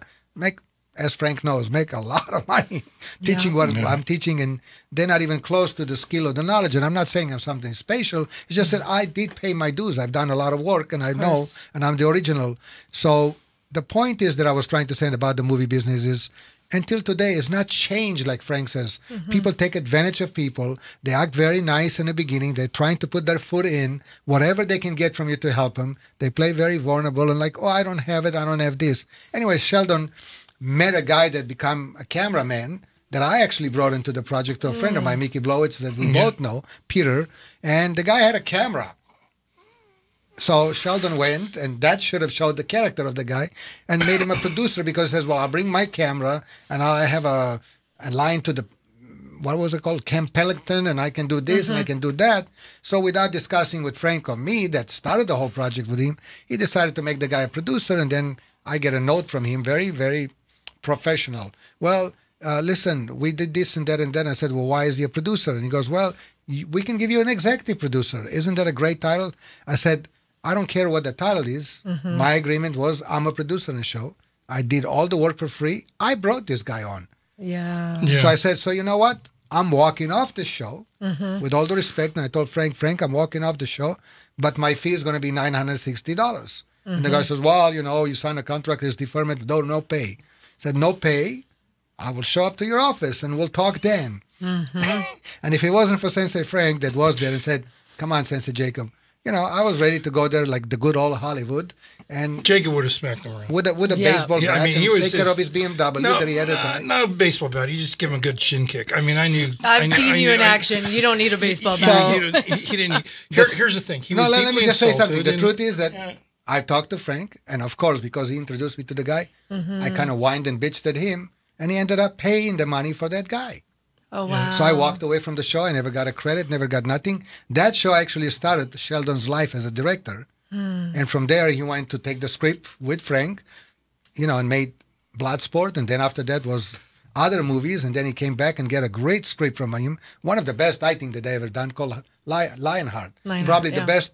[SPEAKER 3] as Frank knows, make a lot of money teaching what I'm teaching. And they're not even close to the skill or the knowledge. And I'm not saying I'm something special. It's just that I did pay my dues. I've done a lot of work, and I know, and I'm the original. So the point is that I was trying to say about the movie business is, until today, it's not changed, like Frank says. People take advantage of people. They act very nice in the beginning. They're trying to put their foot in, whatever they can get from you to help them. They play very vulnerable and like, I don't have it, I don't have this. Anyway, Sheldon met a guy that became a cameraman that I actually brought into the project to a friend of mine, Mickey Blowitz, that we both know, Peter. And the guy had a camera. So Sheldon went, and that should have showed the character of the guy, and made him a producer, because he says, I'll bring my camera, and I have a line to the, what was it called, Camp Pellington, and I can do this, and I can do that. So without discussing with Frank or me, that started the whole project with him, he decided to make the guy a producer, and then I get a note from him, very, very professional. Well, listen, we did this and that and then. I said, well, why is he a producer? And he goes, well, we can give you an executive producer. Isn't that a great title? I said, I don't care what the title is. My agreement was I'm a producer on the show. I did all the work for free. I brought this guy on.
[SPEAKER 1] Yeah.
[SPEAKER 3] So I said, so you know what? I'm walking off the show with all the respect. And I told Frank, I'm walking off the show, but my fee is going to be $960. And the guy says, well, you signed a contract, it's deferment, no pay. I said, no pay. I will show up to your office and we'll talk then. And if it wasn't for Sensei Frank that was there and said, come on, Sensei Jacob, I was ready to go there like the good old Hollywood, and
[SPEAKER 4] Jacob would have smacked him around.
[SPEAKER 3] with a baseball bat,
[SPEAKER 4] he was
[SPEAKER 3] take care of his BMW that he had at the time.
[SPEAKER 4] No baseball bat. He just give him a good shin kick. I mean,
[SPEAKER 1] I've seen you in action. You don't need a baseball
[SPEAKER 3] So-
[SPEAKER 1] bat.
[SPEAKER 4] He didn't. Here's the thing. He was
[SPEAKER 3] Let me
[SPEAKER 4] deeply
[SPEAKER 3] just say something.
[SPEAKER 4] insulted
[SPEAKER 3] The
[SPEAKER 4] and-
[SPEAKER 3] truth is that I talked to Frank, and of course, because he introduced me to the guy, I kind of whined and bitched at him, and he ended up paying the money for that guy.
[SPEAKER 1] Oh, wow.
[SPEAKER 3] So I walked away from the show. I never got a credit, never got nothing. That show actually started Sheldon's life as a director. And from there, he went to take the script with Frank, and made Bloodsport. And then after that was other movies. And then he came back and got a great script from him. One of the best, I think, that I ever done, called Lionheart. Probably the best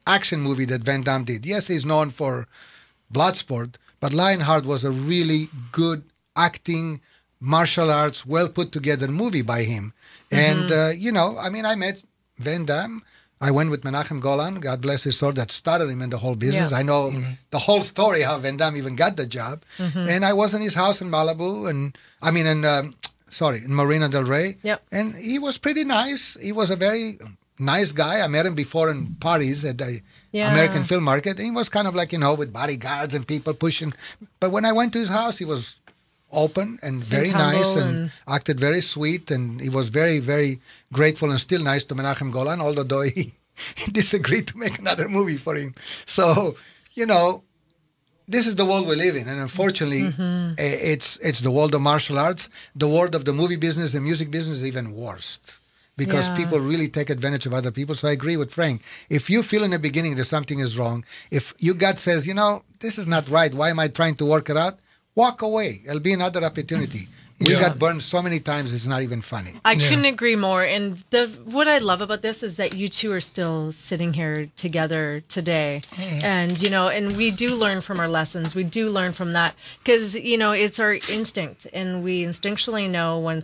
[SPEAKER 3] action movie that Van Damme did. Yes, he's known for Bloodsport, but Lionheart was a really good acting, martial arts, well put together movie by him. And, I met Van Damme. I went with Menachem Golan, God bless his soul, that started him in the whole business.
[SPEAKER 1] Yeah.
[SPEAKER 3] I know the whole story, how Van Damme even got the job. And I was in his house in Malibu, in Marina Del Rey.
[SPEAKER 1] Yep.
[SPEAKER 3] And he was pretty nice. He was a very nice guy. I met him before in parties at the American Film Market. And he was kind of like, with bodyguards and people pushing. But when I went to his house, he was open and very nice and acted very sweet, and he was very, very grateful and still nice to Menachem Golan, although he disagreed to make another movie for him. So, this is the world we live in, and unfortunately, it's the world of martial arts. The world of the movie business, the music business is even worse because people really take advantage of other people. So I agree with Frank. If you feel in the beginning that something is wrong, if your gut says, this is not right, why am I trying to work it out? Walk away. It'll be another opportunity. We got burned so many times, it's not even funny.
[SPEAKER 1] I couldn't agree more. And what I love about this is that you two are still sitting here together today. And, and we do learn from our lessons. We do learn from that because, it's our instinct. And we instinctually know when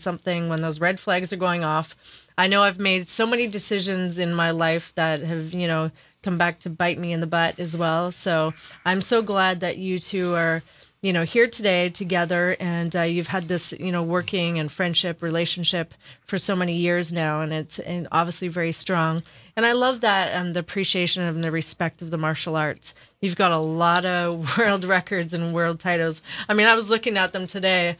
[SPEAKER 1] those red flags are going off. I know I've made so many decisions in my life that have, come back to bite me in the butt as well. So I'm so glad that you two are here today together, and you've had this, working and friendship relationship for so many years now, and it's obviously very strong. And I love that the appreciation and the respect of the martial arts. You've got a lot of world records and world titles. I mean, I was looking at them today.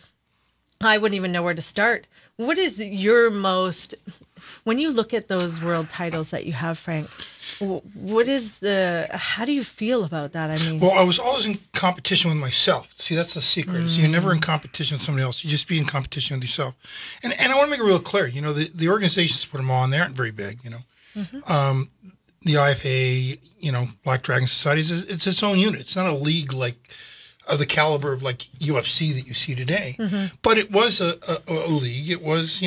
[SPEAKER 1] I wouldn't even know where to start. What is your most, when you look at those world titles that you have, Frank, how do you feel about that? I mean,
[SPEAKER 4] well, I was always in competition with myself. See, that's the secret. Is you're never in competition with somebody else. You just be in competition with yourself. And I want to make it real clear. The organizations put them on. They aren't very big. The IFA, Black Dragon Societies, it's its own unit. It's not a league of the caliber of like UFC that you see today. But it was a league. It was,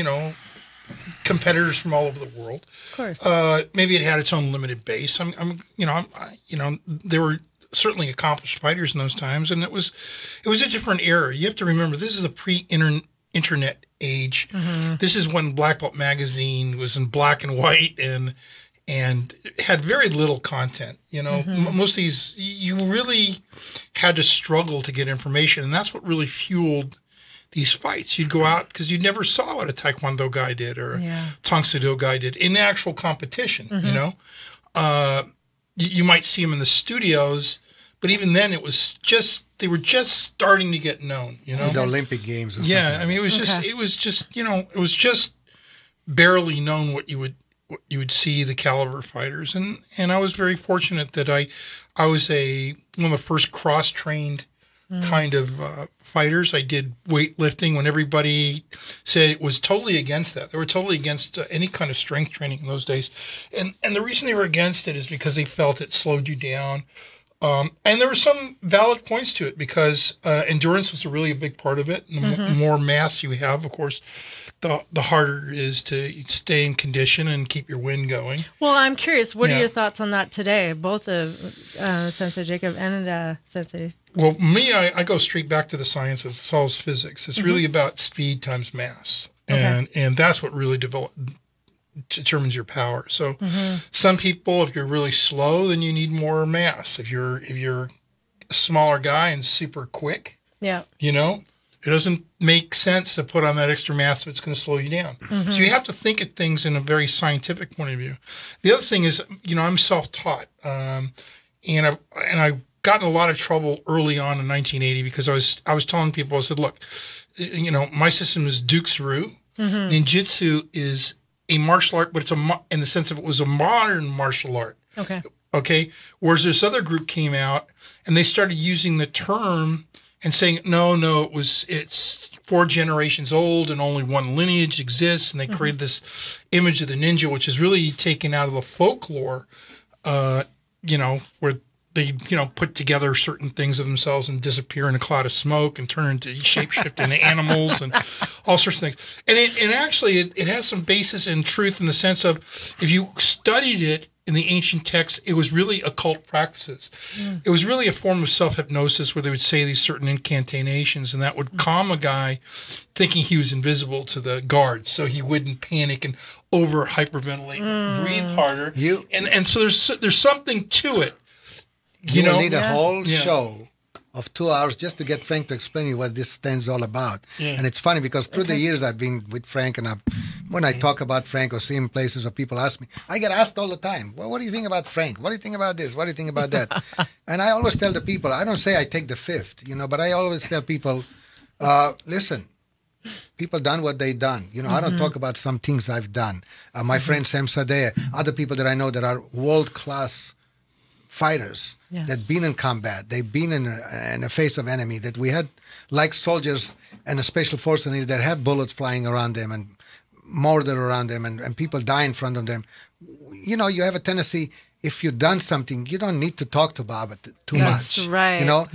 [SPEAKER 4] competitors from all over the world.
[SPEAKER 1] Of course.
[SPEAKER 4] Maybe it had its own limited base. There were certainly accomplished fighters in those times, and it was a different era. You have to remember, this is a pre-internet age. This is when Black Belt magazine was in black and white and had very little content. Most of these, you really had to struggle to get information, and that's what really fueled these fights. You'd go out because you never saw what a Taekwondo guy did or a Tang Soo Do guy did in actual competition. You might see them in the studios, but even then they were just starting to get known.
[SPEAKER 3] The Olympic Games. Or something.
[SPEAKER 4] I mean, it was just barely known what you would see the caliber fighters, and I was very fortunate that I was one of the first cross-trained kind of fighters. I did weightlifting when everybody said it was totally against that. They were totally against any kind of strength training in those days. And the reason they were against it is because they felt it slowed you down. And there were some valid points to it because endurance was really a big part of it. And the more mass you have, of course, the harder it is to stay in condition and keep your wind going.
[SPEAKER 1] Well, I'm curious, what are your thoughts on that today, both of Sensei Jacob and Sensei?
[SPEAKER 4] Well, me, I go straight back to the science of solves physics. It's really about speed times mass, and that's what really determines your power. So, some people, if you're really slow, then you need more mass. If you're a smaller guy and super quick, it doesn't make sense to put on that extra mass if it's going to slow you down. So you have to think of things in a very scientific point of view. The other thing is, I'm self-taught, and I've gotten a lot of trouble early on in 1980 because I was telling people, I said, look, my system is Dukes-ryu. Ninjutsu is a martial art, but it's in the sense of it was a modern martial art. Okay. Whereas this other group came out and they started using the term and saying, no, it's 4 generations old and only one lineage exists. And they created this image of the ninja, which is really taken out of the folklore, where they, put together certain things of themselves and disappear in a cloud of smoke and turn into shapeshift into animals and all sorts of things. And it has some basis in truth in the sense of if you studied it in the ancient texts, it was really occult practices. It was really a form of self-hypnosis where they would say these certain incantations and that would calm a guy thinking he was invisible to the guards so he wouldn't panic and over hyperventilate and breathe harder. And so there's something to it.
[SPEAKER 3] You need a whole show of 2 hours just to get Frank to explain you what this stand's all about. And it's funny because through the years I've been with Frank, and when I talk about Frank or see him places or people ask me, I get asked all the time, well, what do you think about Frank? What do you think about this? What do you think about that? And I always tell the people, I don't say I take the fifth, but I always tell people, listen, people done what they done. You know, I don't talk about some things I've done. My friend Sam Sadeh, other people that I know that are world-class fighters that been in combat. They've been in the face of enemy that we had, like soldiers and a special forces that have bullets flying around them and mortar around them and people die in front of them. You know, you have a tendency, if you've done something, you don't need to talk about it too much.
[SPEAKER 1] That's right.
[SPEAKER 3] You know,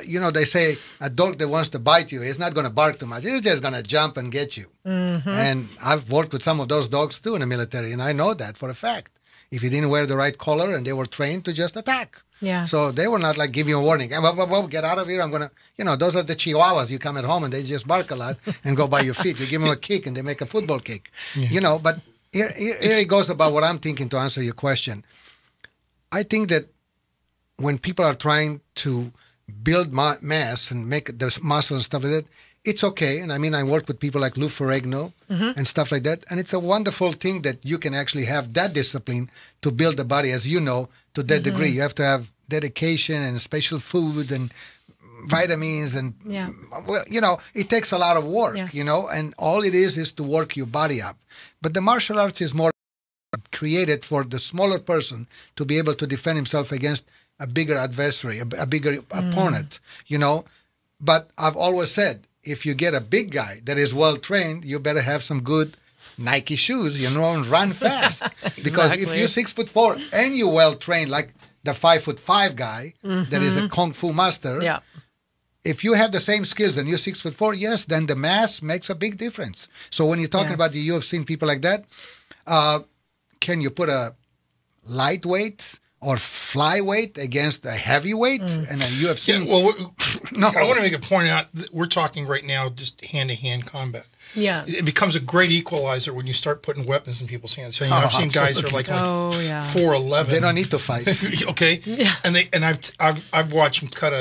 [SPEAKER 3] you know, they say a dog that wants to bite you is not going to bark too much. It's just going to jump and get you. And I've worked with some of those dogs too in the military, and I know that for a fact. If you didn't wear the right collar, and they were trained to just attack. So they were not like giving you a warning. Get out of here. I'm going to, you know, those are the chihuahuas. You come at home and they just bark a lot and go by your feet. You give them a kick and they make a football kick. You know, but here it goes about what I'm thinking to answer your question. I think that when people are trying to build mass and make the muscle and stuff like that, it's okay. And I mean, I work with people like Lou Ferrigno and stuff like that. And it's a wonderful thing that you can actually have that discipline to build the body, as you know, to that degree. You have to have dedication and special food and vitamins. And, well, you know, it takes a lot of work, you know, and all it is to work your body up. But the martial arts is more created for the smaller person to be able to defend himself against a bigger adversary, a bigger opponent, you know. But I've always said, if you get a big guy that is well trained, you better have some good Nike shoes, you know, and run fast. Because if you're 6'4" and you're well trained, like the 5'5" guy that is a kung fu master, if you have the same skills and you're 6'4", yes, then the mass makes a big difference. So when you're talking about the UFC and people like that, can you put a lightweight or flyweight against a heavyweight and a UFC?
[SPEAKER 4] Yeah, well, no. I want to make a point out that we're talking right now just hand-to-hand combat.
[SPEAKER 1] Yeah.
[SPEAKER 4] It becomes a great equalizer when you start putting weapons in people's hands. So, you know, I've seen guys who are like 4'11".
[SPEAKER 3] They don't need to fight.
[SPEAKER 4] Okay? Yeah. And I've watched them cut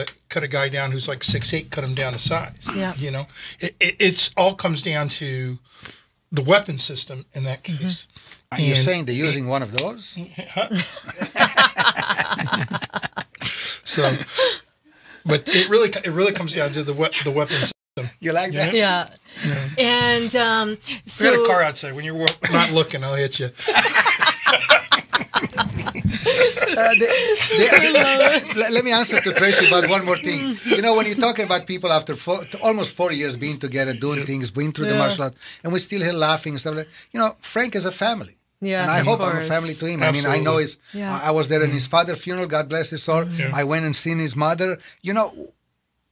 [SPEAKER 4] a guy down who's like 6'8", cut him down to size. Yeah. You know? It's all comes down to the weapon system in that case.
[SPEAKER 3] Are you saying they're using one of those?
[SPEAKER 4] So, but it really comes down to the weapon system.
[SPEAKER 3] You like that?
[SPEAKER 1] Yeah. And so
[SPEAKER 4] we got a car outside. When you're not looking, I'll hit you.
[SPEAKER 3] Let me answer to Traci about one more thing. You know, when you're talking about people after almost 40 years being together, doing things, being through the martial arts, and we're still here laughing and stuff like that, you know, Frank is a family.
[SPEAKER 1] Yeah,
[SPEAKER 3] and I hope I'm a family to him.
[SPEAKER 4] Absolutely.
[SPEAKER 3] I mean, I know I was there in his father's funeral, God bless his soul. I went and seen his mother. You know,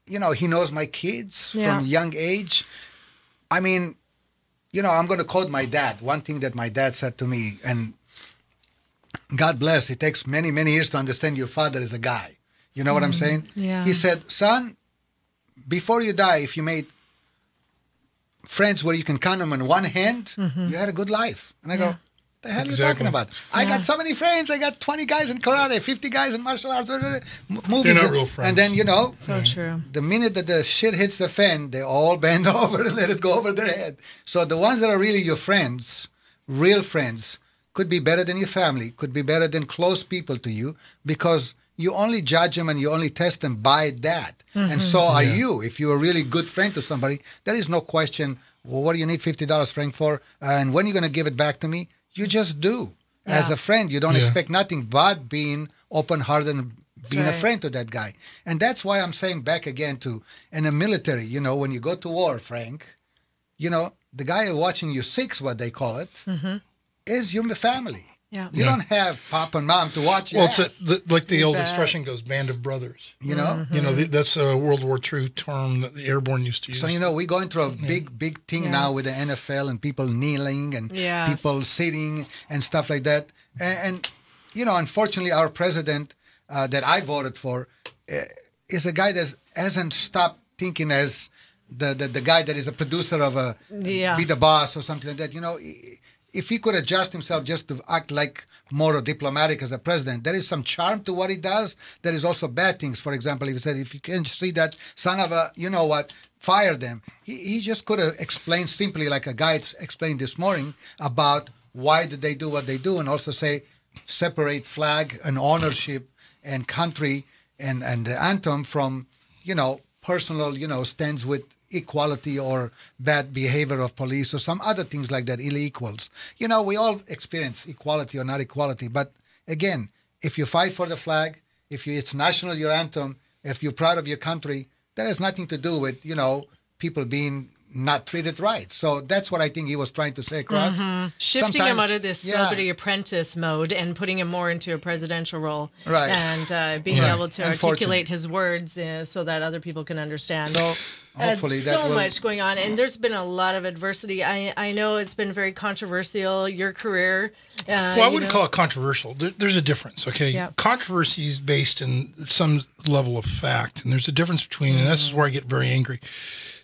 [SPEAKER 3] he knows my kids from young age. I mean, you know, I'm going to quote my dad. One thing that my dad said to me, and God bless, it takes many, many years to understand your father is a guy. You know what I'm saying?
[SPEAKER 1] Yeah.
[SPEAKER 3] He said, son, before you die, if you made friends where you can count them on one hand, you had a good life. And I go, the hell are you talking about? I got so many friends. I got 20 guys in karate, 50 guys in martial arts, movies.
[SPEAKER 4] They're not real friends.
[SPEAKER 3] And then, you know,
[SPEAKER 1] so true.
[SPEAKER 3] The minute that the shit hits the fan, they all bend over and let it go over their head. So the ones that are really your friends, real friends, could be better than your family, could be better than close people to you, because you only judge them and you only test them by that. And so are you. If you're a really good friend to somebody, there is no question, well, what do you need $50, Frank, for? And when are you going to give it back to me? You just do. As a friend, you don't expect nothing but being open-hearted and being a friend to that guy. And that's why I'm saying back again to, in the military, you know, when you go to war, Frank, you know, the guy watching you six, what they call it, is your family.
[SPEAKER 1] Yeah.
[SPEAKER 3] You don't have pop and mom to watch you.
[SPEAKER 4] Well, it's like the old expression goes, band of brothers.
[SPEAKER 3] You know?
[SPEAKER 4] You know, that's a World War II term that the airborne used to use.
[SPEAKER 3] So, you know, we're going through a big thing now with the NFL and people kneeling and people sitting and stuff like that. And you know, unfortunately, our president that I voted for is a guy that hasn't stopped thinking as the guy that is a producer of a Be the Boss or something like that. You know, if he could adjust himself just to act like more diplomatic as a president, there is some charm to what he does. There is also bad things. For example, if he said, if you can see that son of a, you know what, fire them. He just could have explained simply, like a guy explained this morning, about why did they do what they do, and also say separate flag and ownership and country and the anthem from, you know, personal, you know, stands with equality or bad behavior of police or some other things like that, illegals. We all experience equality or not equality. But again, if you fight for the flag, it's national, your anthem, if you're proud of your country, that has nothing to do with, people being not treated right. So that's what I think he was trying to say across.
[SPEAKER 1] Shifting him out of this celebrity apprentice mode and putting him more into a presidential role.
[SPEAKER 3] Right.
[SPEAKER 1] And being able to articulate his words so that other people can understand.
[SPEAKER 3] So hopefully that
[SPEAKER 1] so much going on. And there's been a lot of adversity. I know it's been very controversial, your career.
[SPEAKER 4] Well, I wouldn't call it controversial. There's a difference, okay?
[SPEAKER 1] Yeah.
[SPEAKER 4] Controversy is based in some level of fact. And there's a difference between, and this is where I get very angry,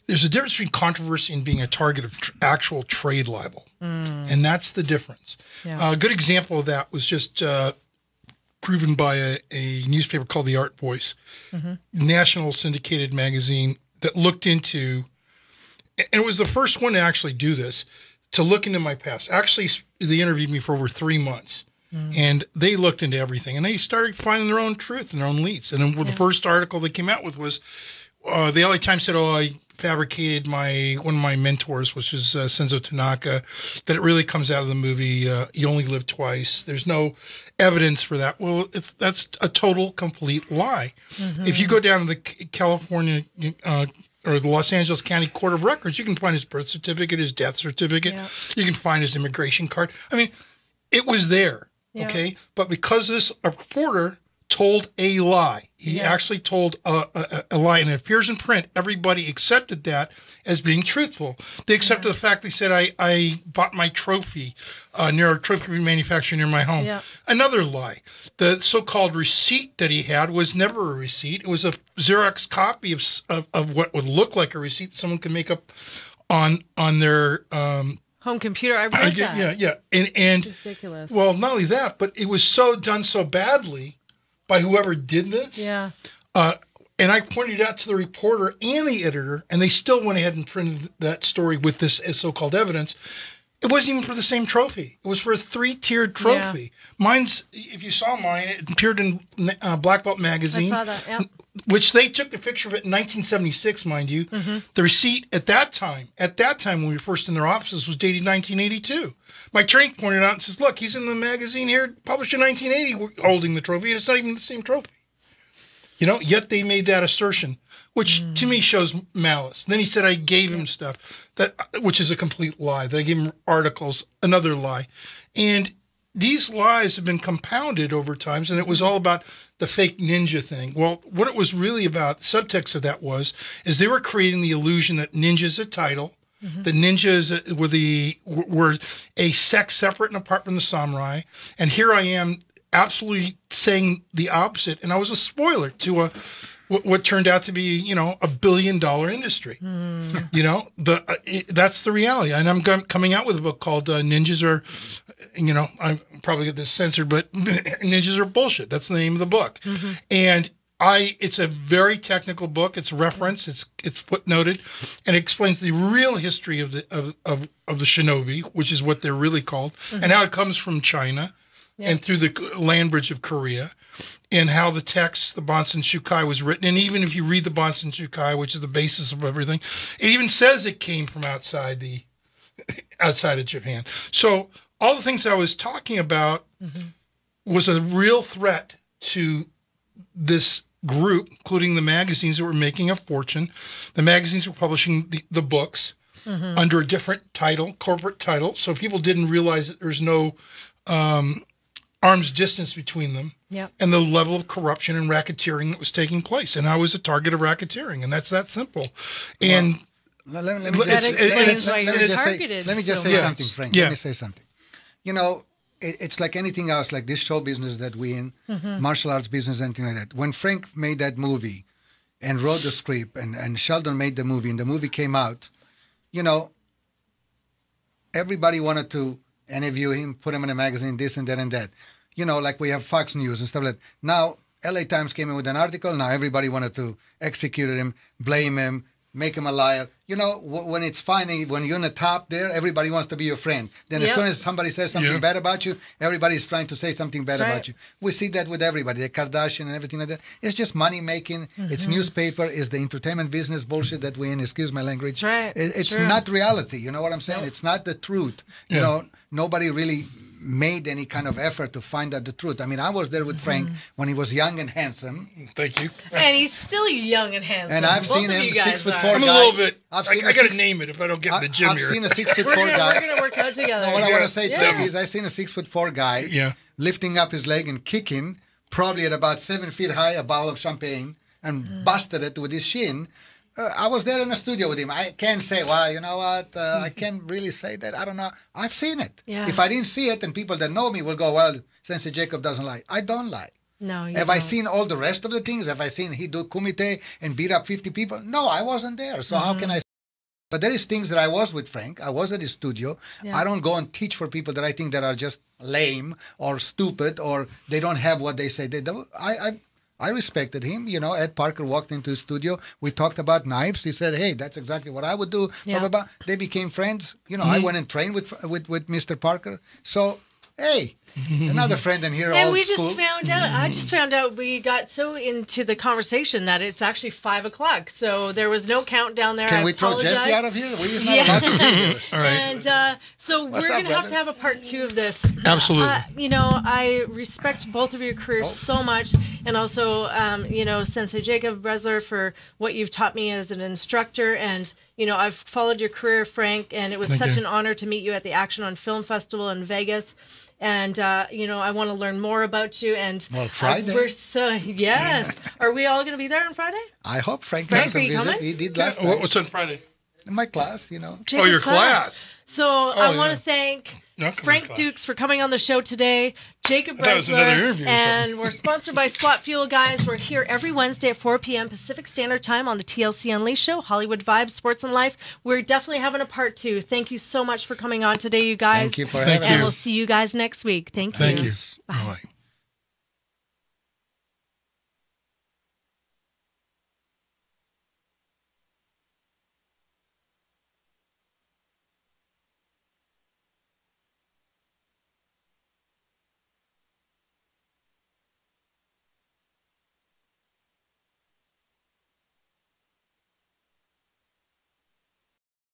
[SPEAKER 4] there's a difference between controversy and being a target of actual trade libel. And that's the difference.
[SPEAKER 1] Yeah.
[SPEAKER 4] A good example of that was just proven by a newspaper called The Art Voice, national syndicated magazine that looked into, and it was the first one to actually do this, to look into my past. Actually, they interviewed me for over 3 months. And they looked into everything. And they started finding their own truth and their own leads. And then the first article they came out with was, the LA Times said, I fabricated one of my mentors, which is Senzo Tanaka, that it really comes out of the movie You Only Live Twice. There's no evidence for that. Well, that's a total, complete lie. If you go down to the California or the Los Angeles County Court of Records, you can find his birth certificate, his death certificate. Yeah. You can find his immigration card. I mean, it was there, okay? But because this reporter told a lie. He actually told a lie, and it appears in print. Everybody accepted that as being truthful. They accepted the fact. They said, I bought my trophy near a trophy manufacturer near my home. Yeah. Another lie. The so-called receipt that he had was never a receipt. It was a Xerox copy of what would look like a receipt that someone could make up on their
[SPEAKER 1] home computer. I read that.
[SPEAKER 4] Yeah. And
[SPEAKER 1] it's ridiculous.
[SPEAKER 4] Well, not only that, but it was done so badly by whoever did this. Yeah. And I pointed it out to the reporter and the editor, and they still went ahead and printed that story with this as so-called evidence. It wasn't even for the same trophy. It was for a 3-tiered trophy. Yeah. Mine's, if you saw mine, it appeared in Black Belt magazine. I saw that, yeah. Which they took the picture of it in 1976, mind you. The receipt at that time when we were first in their offices, was dated 1982. My training pointed out and says, look, he's in the magazine here, published in 1980, holding the trophy, and it's not even the same trophy. Yet they made that assertion, which to me shows malice. Then he said I gave him stuff, which is a complete lie, that I gave him articles, another lie. And these lies have been compounded over times, and it was all about the fake ninja thing. Well, what it was really about, the subtext of that is they were creating the illusion that ninja is a title. The ninjas were a sect separate and apart from the samurai. And here I am absolutely saying the opposite. And I was a spoiler to what turned out to be, $1 billion industry. That's the reality. And I'm coming out with a book called Ninjas Are, I probably get this censored, but Ninjas Are Bullshit. That's the name of the book. And it's a very technical book. It's referenced. It's footnoted, and it explains the real history of the shinobi, which is what they're really called, and how it comes from China, and through the land bridge of Korea, and how the text, the Bonsen Shukai, was written. And even if you read the Bonsen Shukai, which is the basis of everything, it even says it came from outside of Japan. So all the things I was talking about was a real threat to this group, including the magazines that were making a fortune. The magazines were publishing the books under a different title, corporate title, so people didn't realize that there's no arm's distance between them, and the level of corruption and racketeering that was taking place. And I was a target of racketeering, and that's that simple. And
[SPEAKER 3] let
[SPEAKER 1] me
[SPEAKER 3] just say something, Frank. Let me say something. It's like anything else, like this show business that we in, martial arts business, anything like that. When Frank made that movie and wrote the script, and Sheldon made the movie, and the movie came out, everybody wanted to interview him, put him in a magazine, this and that and that. Like we have Fox News and stuff like that. Now, LA Times came in with an article. Now everybody wanted to execute him, blame him, make him a liar. You know, when it's funny, when you're in the top there, everybody wants to be your friend. Then as soon as somebody says something bad about you, everybody's trying to say something bad about you. We see that with everybody, the Kardashian and everything like that. It's just money making. It's newspaper. It's the entertainment business bullshit that we're in. Excuse my language.
[SPEAKER 1] That's right.
[SPEAKER 3] It's not reality. You know what I'm saying? It's not the truth. You know, nobody really made any kind of effort to find out the truth. I mean, I was there with Frank when he was young and handsome.
[SPEAKER 4] Thank you.
[SPEAKER 1] And he's still young and handsome.
[SPEAKER 3] And I've seen him 6'4" guy.
[SPEAKER 4] I'm a little bit. I got to name it if I don't get in the gym
[SPEAKER 3] I've
[SPEAKER 4] here.
[SPEAKER 3] seen a 6'4" guy.
[SPEAKER 1] We're going to work out together.
[SPEAKER 3] No, what I want to say, Traci, is I've seen a 6'4" guy lifting up his leg and kicking, probably at about 7 feet high, a bottle of champagne, and busted it with his shin. I was there in the studio with him. I can't say, well, you know what? I can't really say that. I don't know. I've seen it.
[SPEAKER 1] Yeah.
[SPEAKER 3] If I didn't see it, and people that know me will go, well, Sensei Jacob doesn't lie. I don't lie.
[SPEAKER 1] No, you
[SPEAKER 3] Have
[SPEAKER 1] don't.
[SPEAKER 3] I seen all the rest of the things? Have I seen he do kumite and beat up 50 people? No, I wasn't there. So how can I? But there is things that I was with Frank. I was at his studio.
[SPEAKER 1] Yeah.
[SPEAKER 3] I don't go and teach for people that I think that are just lame or stupid or they don't have what they say they do. I respected him. You know, Ed Parker walked into his studio. We talked about knives. He said, hey, that's exactly what I would do.
[SPEAKER 1] Yeah.
[SPEAKER 3] Blah, blah, blah. They became friends. You know, I went and trained with Mr. Parker. So, hey, another friend in here.
[SPEAKER 1] And
[SPEAKER 3] old
[SPEAKER 1] we
[SPEAKER 3] school.
[SPEAKER 1] just found out. I just found out we got so into the conversation that it's actually 5 o'clock. So there was no countdown there.
[SPEAKER 3] Can
[SPEAKER 1] I
[SPEAKER 3] we throw
[SPEAKER 1] apologize.
[SPEAKER 3] Jesse out of here? We're just not about to be here.
[SPEAKER 4] All right.
[SPEAKER 1] And so
[SPEAKER 3] What's
[SPEAKER 1] we're
[SPEAKER 3] up,
[SPEAKER 1] going to have
[SPEAKER 3] brother?
[SPEAKER 1] to have a part 2 of this.
[SPEAKER 4] Absolutely.
[SPEAKER 1] You know, I respect both of your careers so much. And also, you know, Sensei Jacob Bresler for what you've taught me as an instructor. And, you know, I've followed your career, Frank, and it was such an honor to meet you at the Action on Film Festival in Vegas. And, you know, I want to learn more about you. And
[SPEAKER 3] Well, Friday?
[SPEAKER 1] we're so, yes. Are we all going to be there on Friday?
[SPEAKER 3] I hope Frank
[SPEAKER 1] Frank,
[SPEAKER 3] comes
[SPEAKER 1] are
[SPEAKER 3] and
[SPEAKER 1] you
[SPEAKER 3] visit.
[SPEAKER 1] coming?
[SPEAKER 3] He did last time.
[SPEAKER 4] What's on Friday?
[SPEAKER 3] In my class, you know.
[SPEAKER 1] Jacob's
[SPEAKER 4] your class.
[SPEAKER 1] So I want
[SPEAKER 4] yeah.
[SPEAKER 1] to thank
[SPEAKER 4] Not coming
[SPEAKER 1] Frank
[SPEAKER 4] to class.
[SPEAKER 1] Dukes for coming on the show today. Jacob
[SPEAKER 4] I thought it was another interview
[SPEAKER 1] Bresler,
[SPEAKER 4] or
[SPEAKER 1] and we're sponsored by SWAT Fuel, guys. We're here every Wednesday at 4 p.m. Pacific Standard Time on the TLC Unleashed show, Hollywood Vibes, Sports and Life. We're definitely having a part 2. Thank you so much for coming on today, you guys.
[SPEAKER 3] Thank you for
[SPEAKER 4] Thank
[SPEAKER 3] having
[SPEAKER 1] And
[SPEAKER 4] you.
[SPEAKER 1] we'll see you guys next week. Thank you.
[SPEAKER 4] Thank you.
[SPEAKER 1] Bye.
[SPEAKER 4] All right.